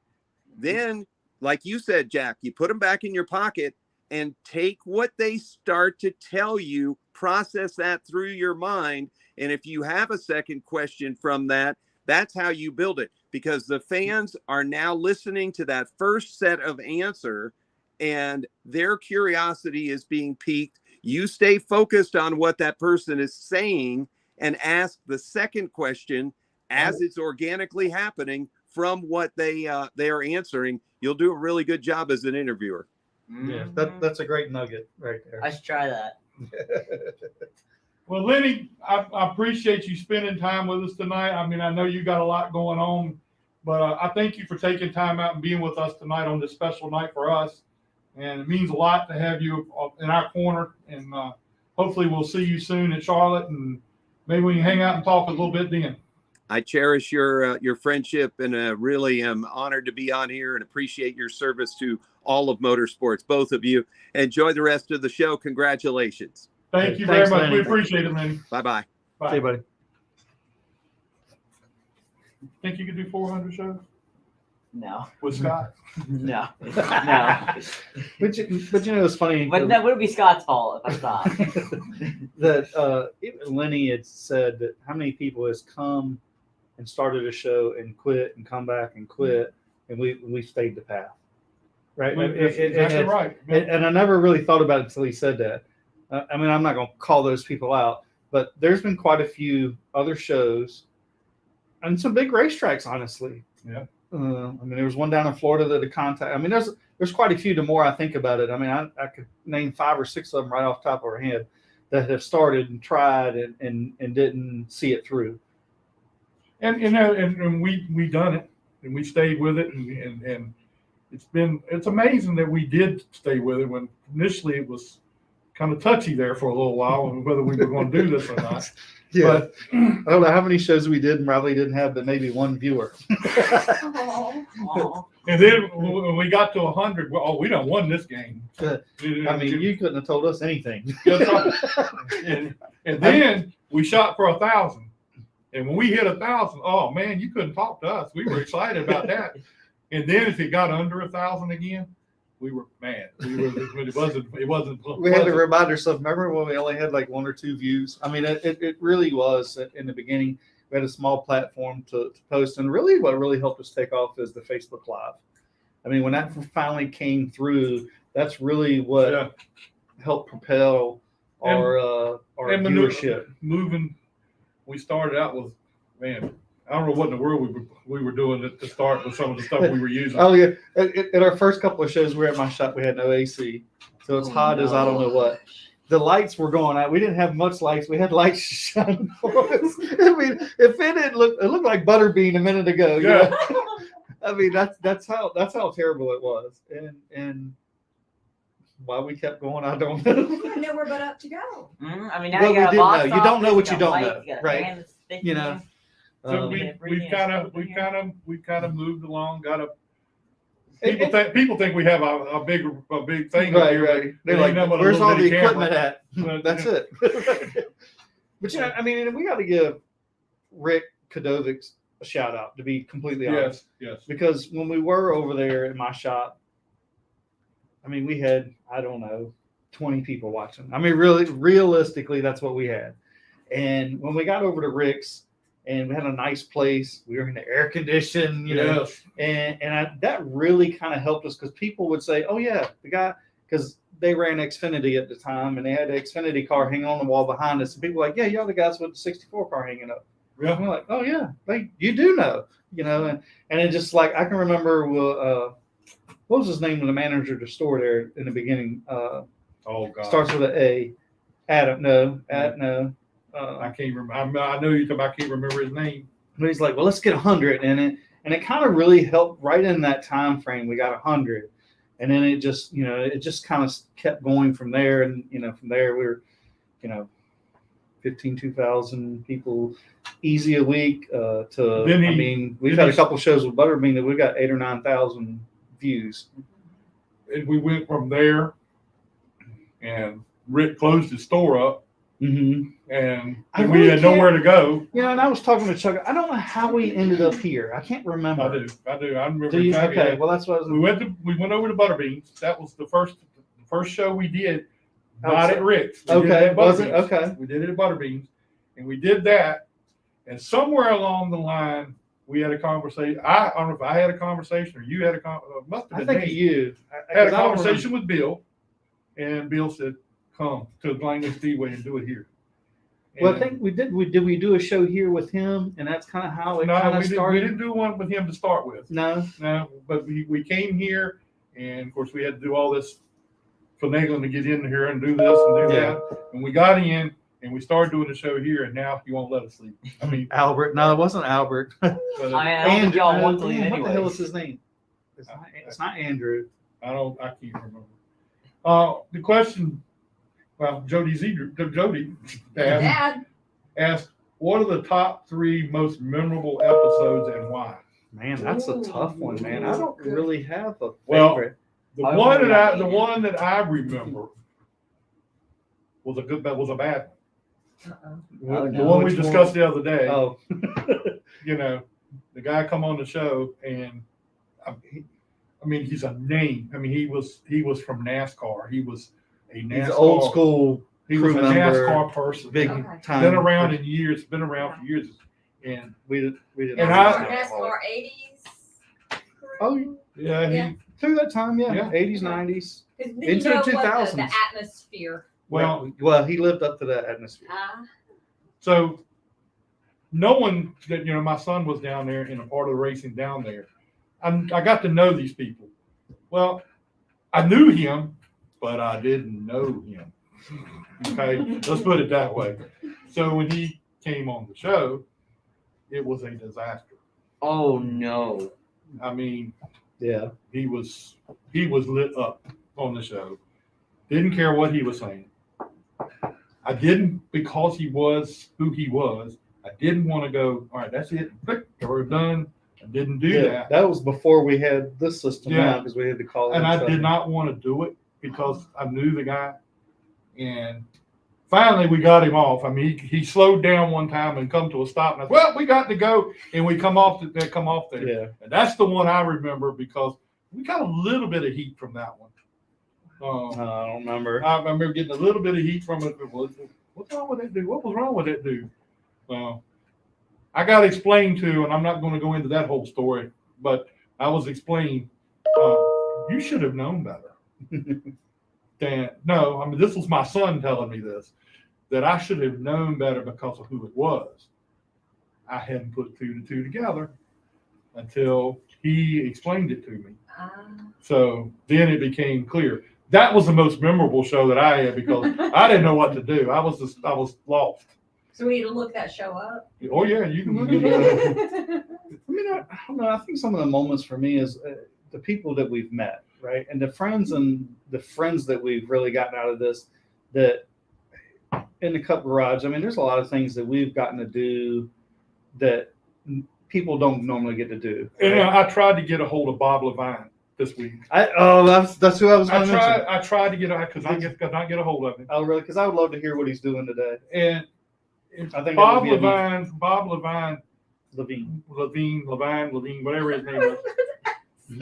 Speaker 11: Then, like you said, Jack, you put them back in your pocket and take what they start to tell you, process that through your mind. And if you have a second question from that, that's how you build it, because the fans are now listening to that first set of answer and their curiosity is being piqued. You stay focused on what that person is saying and ask the second question as it's organically happening from what they are answering. You'll do a really good job as an interviewer.
Speaker 24: Yeah, that's a great nugget right there.
Speaker 8: I should try that.
Speaker 2: Well, Lenny, I appreciate you spending time with us tonight. I mean, I know you got a lot going on, but I thank you for taking time out and being with us tonight on this special night for us. And it means a lot to have you in our corner. And hopefully we'll see you soon in Charlotte, and maybe we can hang out and talk a little bit then.
Speaker 11: I cherish your friendship, and really am honored to be on here and appreciate your service to all of motorsports, both of you. Enjoy the rest of the show. Congratulations.
Speaker 2: Thank you very much. Lenny. We appreciate it, Lenny.
Speaker 11: Bye-bye.
Speaker 2: Bye.
Speaker 24: See you, buddy.
Speaker 2: Think you could do 400 shows?
Speaker 8: No.
Speaker 2: With Scott?
Speaker 8: No. No.
Speaker 24: But it's funny.
Speaker 8: But that would be Scott's fault if I thought.
Speaker 24: That even Lenny had said that how many people has come and started a show and quit and come back and quit, and we stayed the path. Right?
Speaker 2: That's exactly right.
Speaker 24: And I never really thought about it until he said that. I mean, I'm not going to call those people out, but there's been quite a few other shows and some big racetracks, honestly.
Speaker 2: Yeah.
Speaker 24: I mean, there was one down in Florida that I mean, there's quite a few. The more I think about it, I mean, I could name 5 or 6 of them right off the top of our head that have started and tried and didn't see it through.
Speaker 2: And we done it, and we stayed with it, and it's amazing that we did stay with it when initially it was kind of touchy there for a little while on whether we were going to do this or not.
Speaker 24: Yeah.
Speaker 2: But
Speaker 24: I don't know how many shows we did and probably didn't have but maybe one viewer.
Speaker 2: And then when we got to 100, we done won this game.
Speaker 24: I mean, you couldn't have told us anything.
Speaker 2: And then we shot for 1,000. And when we hit 1,000, oh man, you couldn't talk to us. We were excited about that. And then if it got under 1,000 again, we were mad. It wasn't.
Speaker 24: We had to remind ourselves. Remember when we only had like 1 or 2 views? I mean, it really was in the beginning. We had a small platform to post, and really what really helped us take off is the Facebook Live. I mean, when that finally came through, that's really what helped propel our viewership.
Speaker 2: Moving, we started out with, man, I don't know what in the world we were doing to start with some of the stuff we were using.
Speaker 24: Oh yeah, at our first couple of shows, we were at my shop. We had no AC, so it's hot as I don't know what. The lights were going out. We didn't have much lights. We had lights shining for us. I mean, if it didn't look, it looked like Butterbean a minute ago.
Speaker 2: Yeah.
Speaker 24: You know? I mean, that's how terrible it was, and why we kept going, I don't know.
Speaker 7: You didn't know where but up to go.
Speaker 8: I mean, now
Speaker 24: Well,
Speaker 8: you got
Speaker 24: we
Speaker 8: a
Speaker 24: didn't
Speaker 8: box
Speaker 24: know. You don't know
Speaker 8: office,
Speaker 24: what you
Speaker 8: got
Speaker 24: don't
Speaker 8: lights,
Speaker 24: know,
Speaker 8: got
Speaker 24: right?
Speaker 8: fans sticking
Speaker 24: You know.
Speaker 8: in.
Speaker 2: So we've kind of moved along. Got a people think we have a big thing
Speaker 24: Right,
Speaker 2: here,
Speaker 24: right.
Speaker 2: but
Speaker 24: They're like,
Speaker 2: nothing but a
Speaker 24: where's
Speaker 2: little
Speaker 24: all the
Speaker 2: bitty camera.
Speaker 24: equipment at?
Speaker 2: But,
Speaker 24: That's it. But you know, I mean, and we got to give Rick Kadovic a shout out, to be completely honest.
Speaker 2: Yes.
Speaker 24: Because when we were over there at my shop, I mean, we had, I don't know, 20 people watching. I mean, really, realistically, that's what we had. And when we got over to Rick's, and we had a nice place, we were in the air conditioned, you know, and that really kind of helped us, because people would say, oh yeah, the guy, because they ran Xfinity at the time, and they had the Xfinity car hanging on the wall behind us, and people were like, yeah, you're the guys with the 64 car hanging up. Yeah. And we're like, oh yeah, you do know, you know, and it just like, I can remember, what was his name, the manager of the store there in the beginning? Oh
Speaker 2: God.
Speaker 24: Starts with an A. Adam, no.
Speaker 2: I can't remember. I know you. I can't remember his name.
Speaker 24: But he's like, well, let's get 100 in it, and it kind of really helped. Right in that time frame, we got 100, and then it just, you know, it just kind of kept going from there, and you know, from there we were, you know, 2,000 people easy a week. I mean, we've had a couple shows with Butterbean that we got 8,000 or 9,000 views,
Speaker 2: and we went from there, and Rick closed his store up.
Speaker 24: Mm-hmm.
Speaker 2: And we had nowhere to go.
Speaker 24: You know, and I was talking to Chuck. I don't know how we ended up here. I can't remember.
Speaker 2: I do. I remember.
Speaker 24: Do you?
Speaker 2: Exactly
Speaker 24: Okay.
Speaker 2: that.
Speaker 24: Well, that's what
Speaker 2: we went over to Butterbeans. That was the first show we did. Not at Rick's.
Speaker 24: Okay. Was it? Okay.
Speaker 2: We did it at Butterbeans, and we did that. And somewhere along the line, we had a conversation. I don't know if I had a conversation or you had a conversation. Must have been
Speaker 24: I think you
Speaker 2: had a conversation with Bill, and Bill said, come to Langley Speedway and do it here.
Speaker 24: Well, I think we did. Did we do a show here with him? And that's kind of how it kind of started.
Speaker 2: We didn't do one with him to start with.
Speaker 24: No.
Speaker 2: But we came here, and of course we had to do all this finagling to get in here and do this and do that. And we got in, and we started doing the show here, and now he won't let us leave. I mean,
Speaker 24: Albert. No, it wasn't Albert.
Speaker 8: I don't think y'all want to leave anyway.
Speaker 24: What the hell is his name? It's not Andrew.
Speaker 2: I can't remember. The question. Well, Jody asked, what are the top 3 most memorable episodes and why?
Speaker 24: Man, that's a tough one, man. I don't really have a
Speaker 2: Well,
Speaker 24: favorite.
Speaker 2: the one that I remember was a bad one. The one we discussed the other day.
Speaker 24: Oh.
Speaker 2: You know, the guy come on the show, and I mean, he's a name. I mean, he was from NASCAR. He was He's an
Speaker 24: old school.
Speaker 2: He was a NASCAR person.
Speaker 24: Big time.
Speaker 2: Been around for years, and
Speaker 24: we didn't.
Speaker 2: And
Speaker 7: NASCAR 80s.
Speaker 24: Oh
Speaker 2: yeah,
Speaker 24: through that time, 80s, 90s,
Speaker 7: into the 2000s. The atmosphere.
Speaker 24: Well, he lived up to that atmosphere.
Speaker 2: So, knowing that my son was down there and a part of the racing down there, I got to know these people. Well, I knew him, but I didn't know him. Okay, let's put it that way. So when he came on the show, it was a disaster.
Speaker 8: Oh no!
Speaker 2: I mean,
Speaker 24: yeah,
Speaker 2: he was lit up on the show. Didn't care what he was saying. I didn't, because he was who he was. I didn't want to go, all right, that's it. We're done. I didn't do that.
Speaker 24: That was before we had this system now, because we had to call.
Speaker 2: And I did not want to do it, because I knew the guy, and finally we got him off. I mean, he slowed down one time and come to a stop, and I said, well, we got to go, and we come off there.
Speaker 24: Yeah.
Speaker 2: And that's the one I remember, because we got a little bit of heat from that one.
Speaker 24: I don't remember.
Speaker 2: I remember getting a little bit of heat from it. What's wrong with that dude? What was wrong with that dude? I got explained to, and I'm not going to go into that whole story, but I was explained, you should have known better. No, I mean, this was my son telling me this, that I should have known better because of who it was. I hadn't put two to two together until he explained it to me. So then it became clear. That was the most memorable show that I had because I didn't know what to do. I was lost.
Speaker 7: So we need to look that show up.
Speaker 2: Oh yeah, you can look it up.
Speaker 24: I mean, I don't know. I think some of the moments for me is the people that we've met, right? And the friends that we've really gotten out of this, that in the Cup Garage, I mean, there's a lot of things that we've gotten to do that people don't normally get to do. Right?
Speaker 2: And I tried to get a hold of Bob Levine this week.
Speaker 24: That's who I was going to mention.
Speaker 2: I tried to get because I could not get a hold of him.
Speaker 24: Oh, really? Because I would love to hear what he's doing today.
Speaker 2: And
Speaker 24: I think
Speaker 2: Bob Levine, Levine, whatever his name is.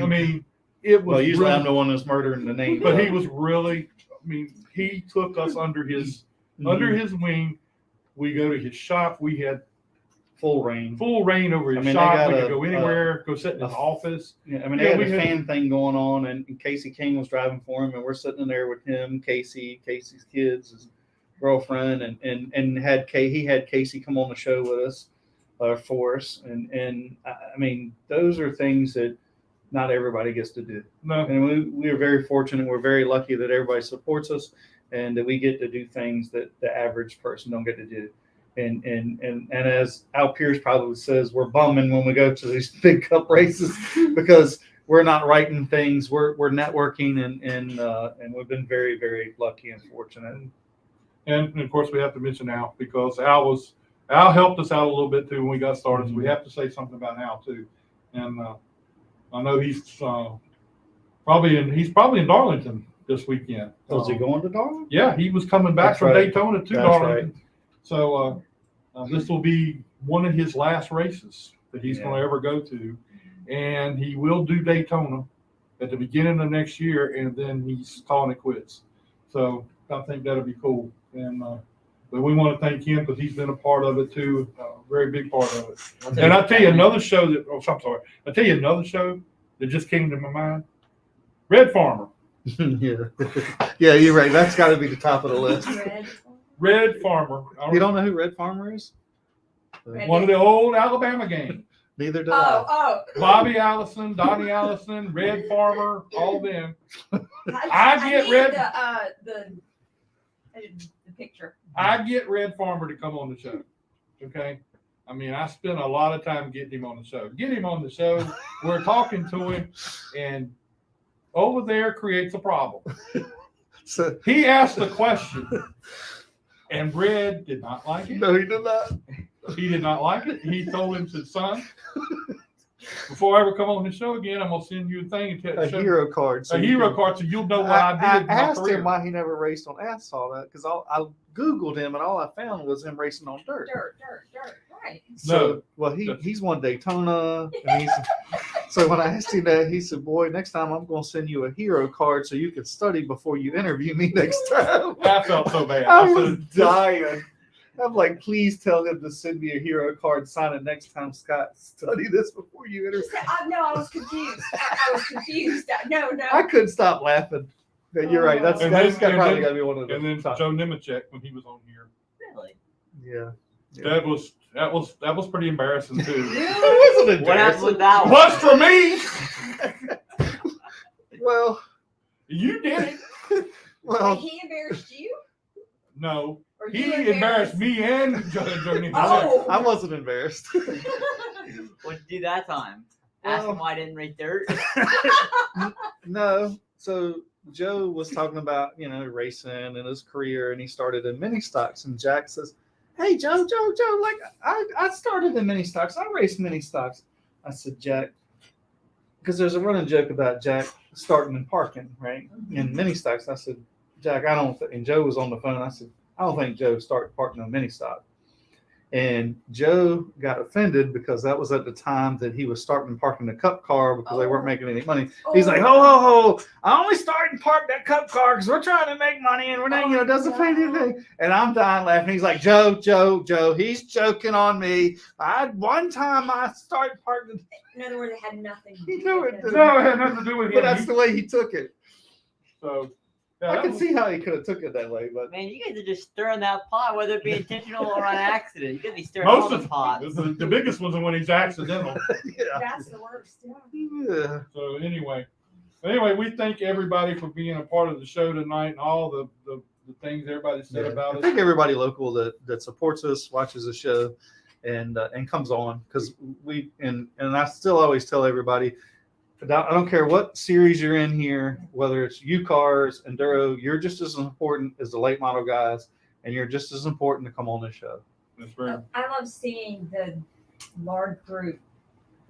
Speaker 2: I mean, it was.
Speaker 24: Well, usually
Speaker 2: really,
Speaker 24: I'm the one that's murdering the name.
Speaker 2: But he was really. I mean, he took us under his wing. We go to his shop. We had
Speaker 24: full reign
Speaker 2: over his shop. We could go anywhere. Go sit in his office.
Speaker 24: Yeah, I mean, they had a fan thing going on, and Casey King was driving for him, and we're sitting in there with him, Casey's kids, his girlfriend, and he had Casey come on the show with us. For us, and I mean, those are things that not everybody gets to do.
Speaker 2: No.
Speaker 24: And we are very fortunate. We're very lucky that everybody supports us, and that we get to do things that the average person don't get to do. And as Al Pierce probably says, we're bumming when we go to these big cup races because we're not writing things. We're networking, and we've been very, very lucky and fortunate.
Speaker 2: And of course, we have to mention Al because Al helped us out a little bit too when we got started, so we have to say something about Al too. And I know he's probably in Darlington this weekend.
Speaker 24: Was he going to Darlington?
Speaker 2: Yeah, he was coming back from Daytona to Darlington.
Speaker 24: Right.
Speaker 2: So this will be one of his last races that he's going to ever go to, and he will do Daytona at the beginning of next year, and then he's calling it quits. So I think that'll be cool. And but we want to thank him because he's been a part of it too, a very big part of it. And I'll tell you another show that, I'll tell you another show that just came to my mind. Red Farmer.
Speaker 24: Yeah, you're right. That's got to be the top of the list.
Speaker 2: Red Farmer.
Speaker 24: You don't know who Red Farmer is?
Speaker 2: One of the old Alabama games.
Speaker 24: Neither do I.
Speaker 2: Bobby Allison, Donnie Allison, Red Farmer, all them.
Speaker 7: I
Speaker 2: get
Speaker 7: need
Speaker 2: Red.
Speaker 7: The picture.
Speaker 2: I get Red Farmer to come on the show. Okay. I mean, I spent a lot of time getting him on the show. Get him on the show. We're talking to him, and over there creates a problem.
Speaker 24: So
Speaker 2: he asked the question, and Red did not like it.
Speaker 24: No, he did not.
Speaker 2: He did not like it. He told him, said, son, before I ever come on the show again, I'm gonna send you a thing and
Speaker 24: a hero card.
Speaker 2: So you'll know what I did.
Speaker 24: I asked him why he never raced on asphalt because I Googled him and all I found was him racing on dirt.
Speaker 7: Dirt, right.
Speaker 24: So he's won Daytona. And so when I asked him that, he said, "Boy, next time I'm going to send you a hero card so you can study before you interview me next time."
Speaker 2: I felt so bad.
Speaker 24: I was dying. I'm like, please tell him to send me a hero card, sign it next time, Scott. Study this before you interview.
Speaker 7: No, I was confused. I was confused. No.
Speaker 24: I couldn't stop laughing. You're right. That's probably got to be one of them.
Speaker 2: And then Joe Nemechek when he was on here.
Speaker 7: Really?
Speaker 24: Yeah.
Speaker 2: That was pretty embarrassing too.
Speaker 24: It wasn't embarrassing.
Speaker 8: What happened with that one?
Speaker 2: What's for me?
Speaker 24: Well,
Speaker 2: you did it.
Speaker 24: Well,
Speaker 7: he embarrassed you?
Speaker 2: No.
Speaker 7: Or
Speaker 2: He
Speaker 7: you
Speaker 2: embarrassed me and Joe Nemechek.
Speaker 24: Oh. I wasn't embarrassed.
Speaker 8: What'd you do that time? Ask him why I didn't rate dirt.
Speaker 24: No. So Joe was talking about, racing and his career, and he started in mini stocks. And Jack says, "Hey, Joe, like I started in mini stocks. I raced mini stocks." I said, "Jack," because there's a running joke about Jack starting and parking, right? In mini stocks. I said, "Jack, I don't," and Joe was on the phone. I said, "I don't think Joe started parking on mini stock." And Joe got offended because that was at the time that he was starting parking the cup car because they weren't making any money. He's like, ho, I only started park that cup car because we're trying to make money and we're not, doesn't pay anything. And I'm dying laughing. He's like, Joe, he's joking on me. One time I started parking.
Speaker 7: In other words, it had nothing to do
Speaker 2: No, it had nothing to do with him.
Speaker 24: But that's the way he took it.
Speaker 2: So, Yeah,
Speaker 24: I
Speaker 2: that
Speaker 24: can
Speaker 2: was-
Speaker 24: see how he could have took it that way, but
Speaker 8: Man, you guys are just stirring that pot, whether it be intentional or on accident. You could be stirring all
Speaker 2: Most
Speaker 8: the
Speaker 2: of
Speaker 8: pots.
Speaker 2: the biggest ones are when he's accidental.
Speaker 7: That's the worst. Yeah.
Speaker 24: yeah.
Speaker 2: So anyway, we thank everybody for being a part of the show tonight and all the things everybody said about
Speaker 24: I
Speaker 2: it.
Speaker 24: think everybody local that supports us, watches the show, and comes on, because we and I still always tell everybody, I don't care what series you're in here, whether it's U cars, enduro, you're just as important as the late model guys, and you're just as important to come on this show.
Speaker 2: That's right.
Speaker 7: I love seeing the large group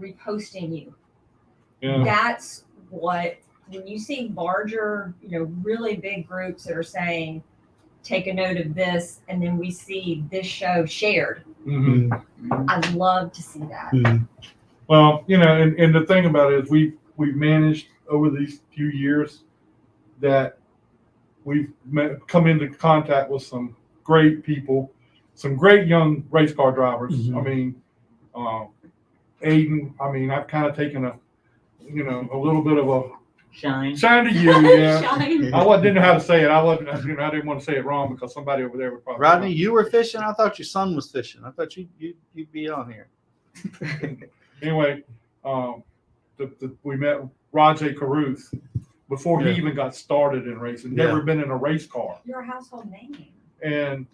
Speaker 7: reposting you.
Speaker 2: Yeah.
Speaker 7: That's what, when you see larger, really big groups that are saying, take a note of this, and then we see this show shared.
Speaker 2: Mm-hmm.
Speaker 7: I'd love to see that.
Speaker 2: Mm-hmm. Well, and the thing about it is we've managed over these few years that we've come into contact with some great people, some great young race car drivers.
Speaker 24: Mm-hmm.
Speaker 2: I mean, Aiden, I've kind of taken a little bit of a
Speaker 8: Shine
Speaker 2: to you, yeah.
Speaker 7: Shine.
Speaker 2: I didn't know how to say it. I didn't want to say it wrong because somebody over there would probably.
Speaker 24: Rodney, you were fishing. I thought your son was fishing. I thought you'd be on here.
Speaker 2: Anyway, we met Rajay Caruth before he even got started in racing. Never been in a race car.
Speaker 7: You're a household name.
Speaker 2: And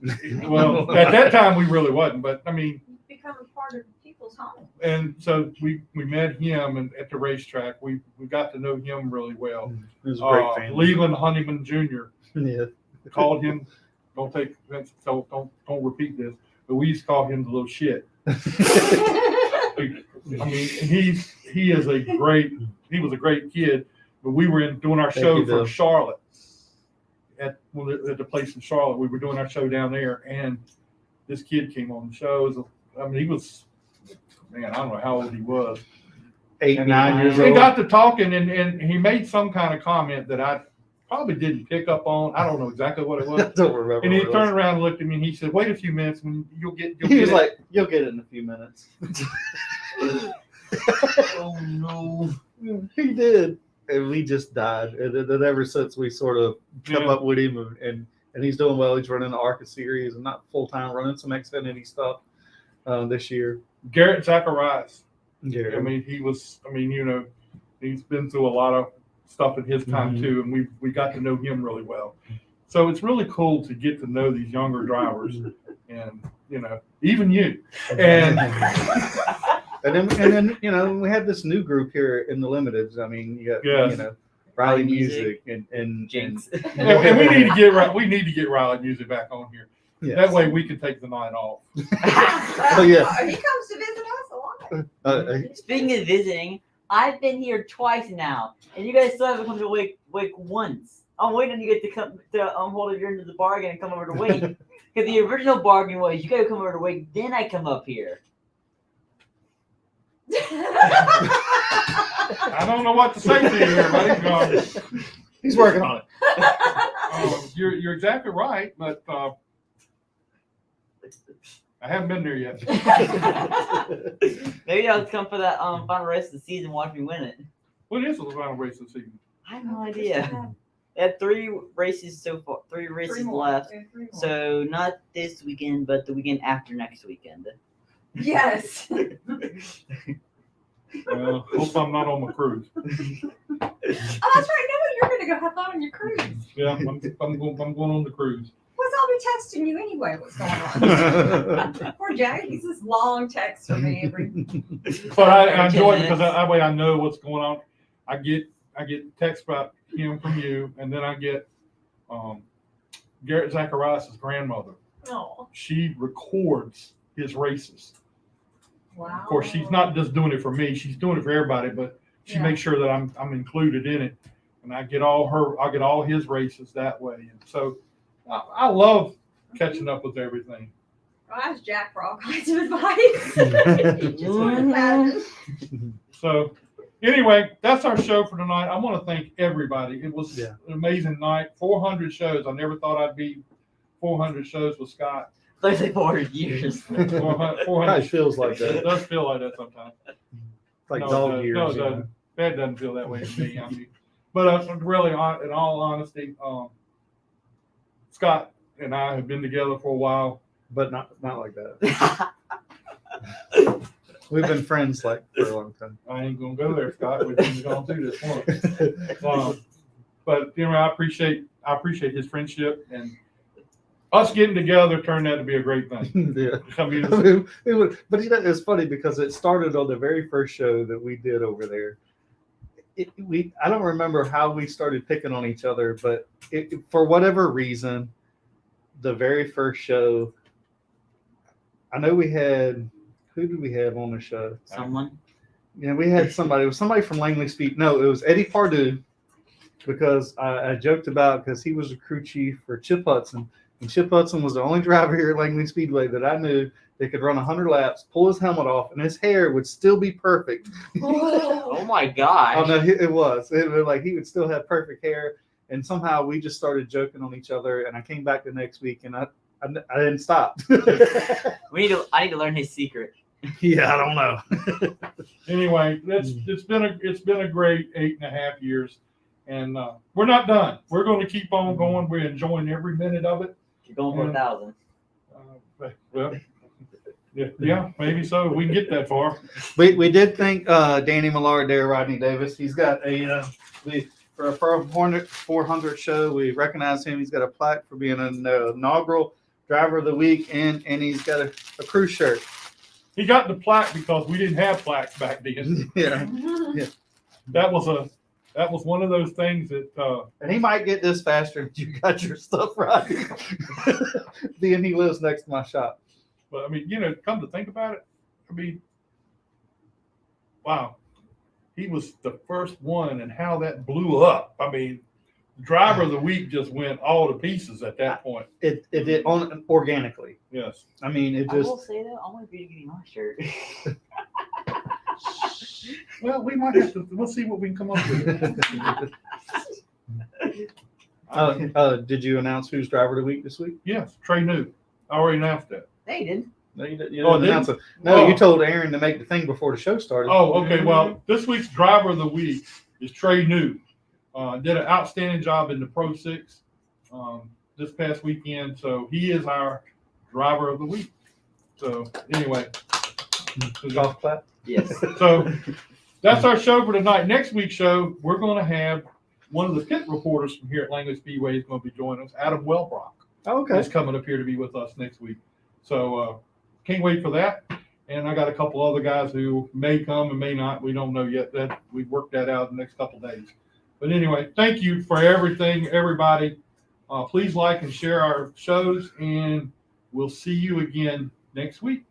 Speaker 2: well, at that time we really wasn't. But
Speaker 7: You've become a part of people's home.
Speaker 2: and so we met him at the racetrack. We got to know him really well.
Speaker 24: He was a great fan.
Speaker 2: Leland Honeyman Jr.
Speaker 24: Yeah.
Speaker 2: called him. Don't take offense. So don't repeat this. But we used to call him the little shit. He was a great kid. But we were doing our show from Charlotte at the place in Charlotte. We were doing our show down there, and this kid came on the show. He was, man, I don't know how old he was.
Speaker 24: 8, 9 years
Speaker 2: He
Speaker 24: old.
Speaker 2: got to talking, and he made some kind of comment that I probably didn't pick up on. I don't know exactly what it was.
Speaker 24: I don't remember.
Speaker 2: And he
Speaker 24: what it
Speaker 2: turned
Speaker 24: was.
Speaker 2: around and looked at me, and he said, "Wait a few minutes, when you'll get."
Speaker 24: He was like, "You'll get it in a few minutes."
Speaker 2: "Oh no."
Speaker 24: He did, and we just died. And then ever since we sort of kept up with him, and he's doing well. He's running the ARCA series and not full time, running some Xfinity stuff this year.
Speaker 2: Garrett Zacharias.
Speaker 24: Garrett.
Speaker 2: He's been through a lot of stuff in his time too, and we got to know him really well. So it's really cool to get to know these younger drivers, and even you. And
Speaker 24: And then we had this new group here in the limiteds. I mean, you got Riley Music and
Speaker 8: Jinx.
Speaker 2: and we need to get Riley Music back on here.
Speaker 24: Yes.
Speaker 2: That way we can take the night off.
Speaker 24: Oh yeah.
Speaker 7: He comes to visit us a lot.
Speaker 8: Speaking of visiting, I've been here twice now, and you guys still haven't come to Wake once. I'm waiting on you guys to come to hold up your end of the bargain and come over to Wake. Because the original bargain was you got to come over to Wake, then I come up here.
Speaker 2: I don't know what to say to you here, buddy.
Speaker 24: He's working on it.
Speaker 2: You're exactly right, but I haven't been there yet.
Speaker 8: Maybe I'll come for that final race of the season. Watch me win it.
Speaker 2: What is the final race of the season?
Speaker 8: I have no idea. They had 3 races so far. 3 races left. So not this weekend, but the weekend after next weekend.
Speaker 7: Yes.
Speaker 2: Hope I'm not on my cruise.
Speaker 7: Oh, that's right. No, you're going to go have fun on your cruise.
Speaker 2: Yeah, I'm going on the cruise.
Speaker 7: Well, I'll be texting you anyway. What's going on? Poor Jack. He's this long text for me every.
Speaker 2: But I enjoy it because that way I know what's going on. I get text about him from you, and then I get Garrett Zacharias' grandmother.
Speaker 7: Oh.
Speaker 2: She records his races.
Speaker 7: Wow.
Speaker 2: Of course, she's not just doing it for me; she's doing it for everybody. But she makes sure that I'm included in it, and I get all his races that way. And so I love catching up with everything.
Speaker 7: I asked Jack for all kinds of advice. Just wouldn't imagine.
Speaker 2: So anyway, that's our show for tonight. I want to thank everybody. It was an amazing night. 400 shows. I never thought I'd be 400 shows with Scott.
Speaker 8: Looks like 400 years.
Speaker 2: 400
Speaker 24: It feels like that.
Speaker 2: It does feel like that sometimes.
Speaker 24: Like dog years.
Speaker 2: No, it doesn't. That doesn't feel that way to me. But really, in all honesty, Scott and I have been together for a while.
Speaker 24: But not like that. We've been friends like for a long time.
Speaker 2: I ain't gonna go there, Scott. We've been going through this once. But you know, I appreciate his friendship, and us getting together turned out to be a great thing.
Speaker 24: Yeah.
Speaker 2: I mean,
Speaker 24: it was, but you know, it's funny because it started on the very first show that we did over there. I don't remember how we started picking on each other, but for whatever reason, the very first show, I know we had, who did we have on the show?
Speaker 8: Someone.
Speaker 24: Yeah, we had somebody. It was somebody from Langley Speed. No, it was Eddie Pardue, because I joked about because he was a crew chief for Chip Hudson, and Chip Hudson was the only driver here at Langley Speedway that I knew that could run 100 laps, pull his helmet off, and his hair would still be perfect.
Speaker 8: Oh my gosh!
Speaker 24: Oh no, it was like he would still have perfect hair, and somehow we just started joking on each other. And I came back the next week, and I didn't stop.
Speaker 8: I need to learn his secret.
Speaker 24: Yeah, I don't know.
Speaker 2: Anyway, it's been a great 8.5 years, and we're not done. We're going to keep on going. We're enjoying every minute of it.
Speaker 8: Keep going for 1,000.
Speaker 2: Well, yeah, maybe so. We can get that far.
Speaker 24: We did thank Danny Millard there, Rodney Davis. He's got for a 400 show, we recognize him. He's got a plaque for being an inaugural driver of the week, and he's got a crew shirt.
Speaker 2: He got the plaque because we didn't have plaques back then.
Speaker 24: Yeah.
Speaker 2: That was one of those things that.
Speaker 24: And he might get this faster if you got your stuff right. Being he lives next to my shop.
Speaker 2: But I mean, you know, come to think about it, I mean, wow, he was the first one, and how that blew up. I mean, driver of the week just went all to pieces at that point.
Speaker 24: It did organically.
Speaker 2: Yes.
Speaker 24: I mean, it
Speaker 8: I
Speaker 24: just.
Speaker 8: will say though, I want to be getting my shirt.
Speaker 2: Well, we might have to. We'll see what we can come up with.
Speaker 24: Did you announce who's driver of the week this week?
Speaker 2: Yes, Trey New. I already announced that.
Speaker 8: They did.
Speaker 24: No, you didn't
Speaker 2: Oh,
Speaker 24: announce it. No, you told Aaron to make the thing before the show started.
Speaker 2: Oh, okay. Well, this week's driver of the week is Trey New. Did an outstanding job in the Pro 6 this past weekend. So he is our driver of the week. So anyway.
Speaker 24: Golf clap?
Speaker 8: Yes.
Speaker 2: So that's our show for tonight. Next week's show, we're going to have one of the pit reporters from here at Langley Speedway is going to be joining us. Adam Wellbrock.
Speaker 24: Okay.
Speaker 2: Is coming up here to be with us next week. So can't wait for that. And I got a couple other guys who may come and may not. We don't know yet. That we worked that out in the next couple of days. But anyway, thank you for everything, everybody. Please like and share our shows, and we'll see you again next week.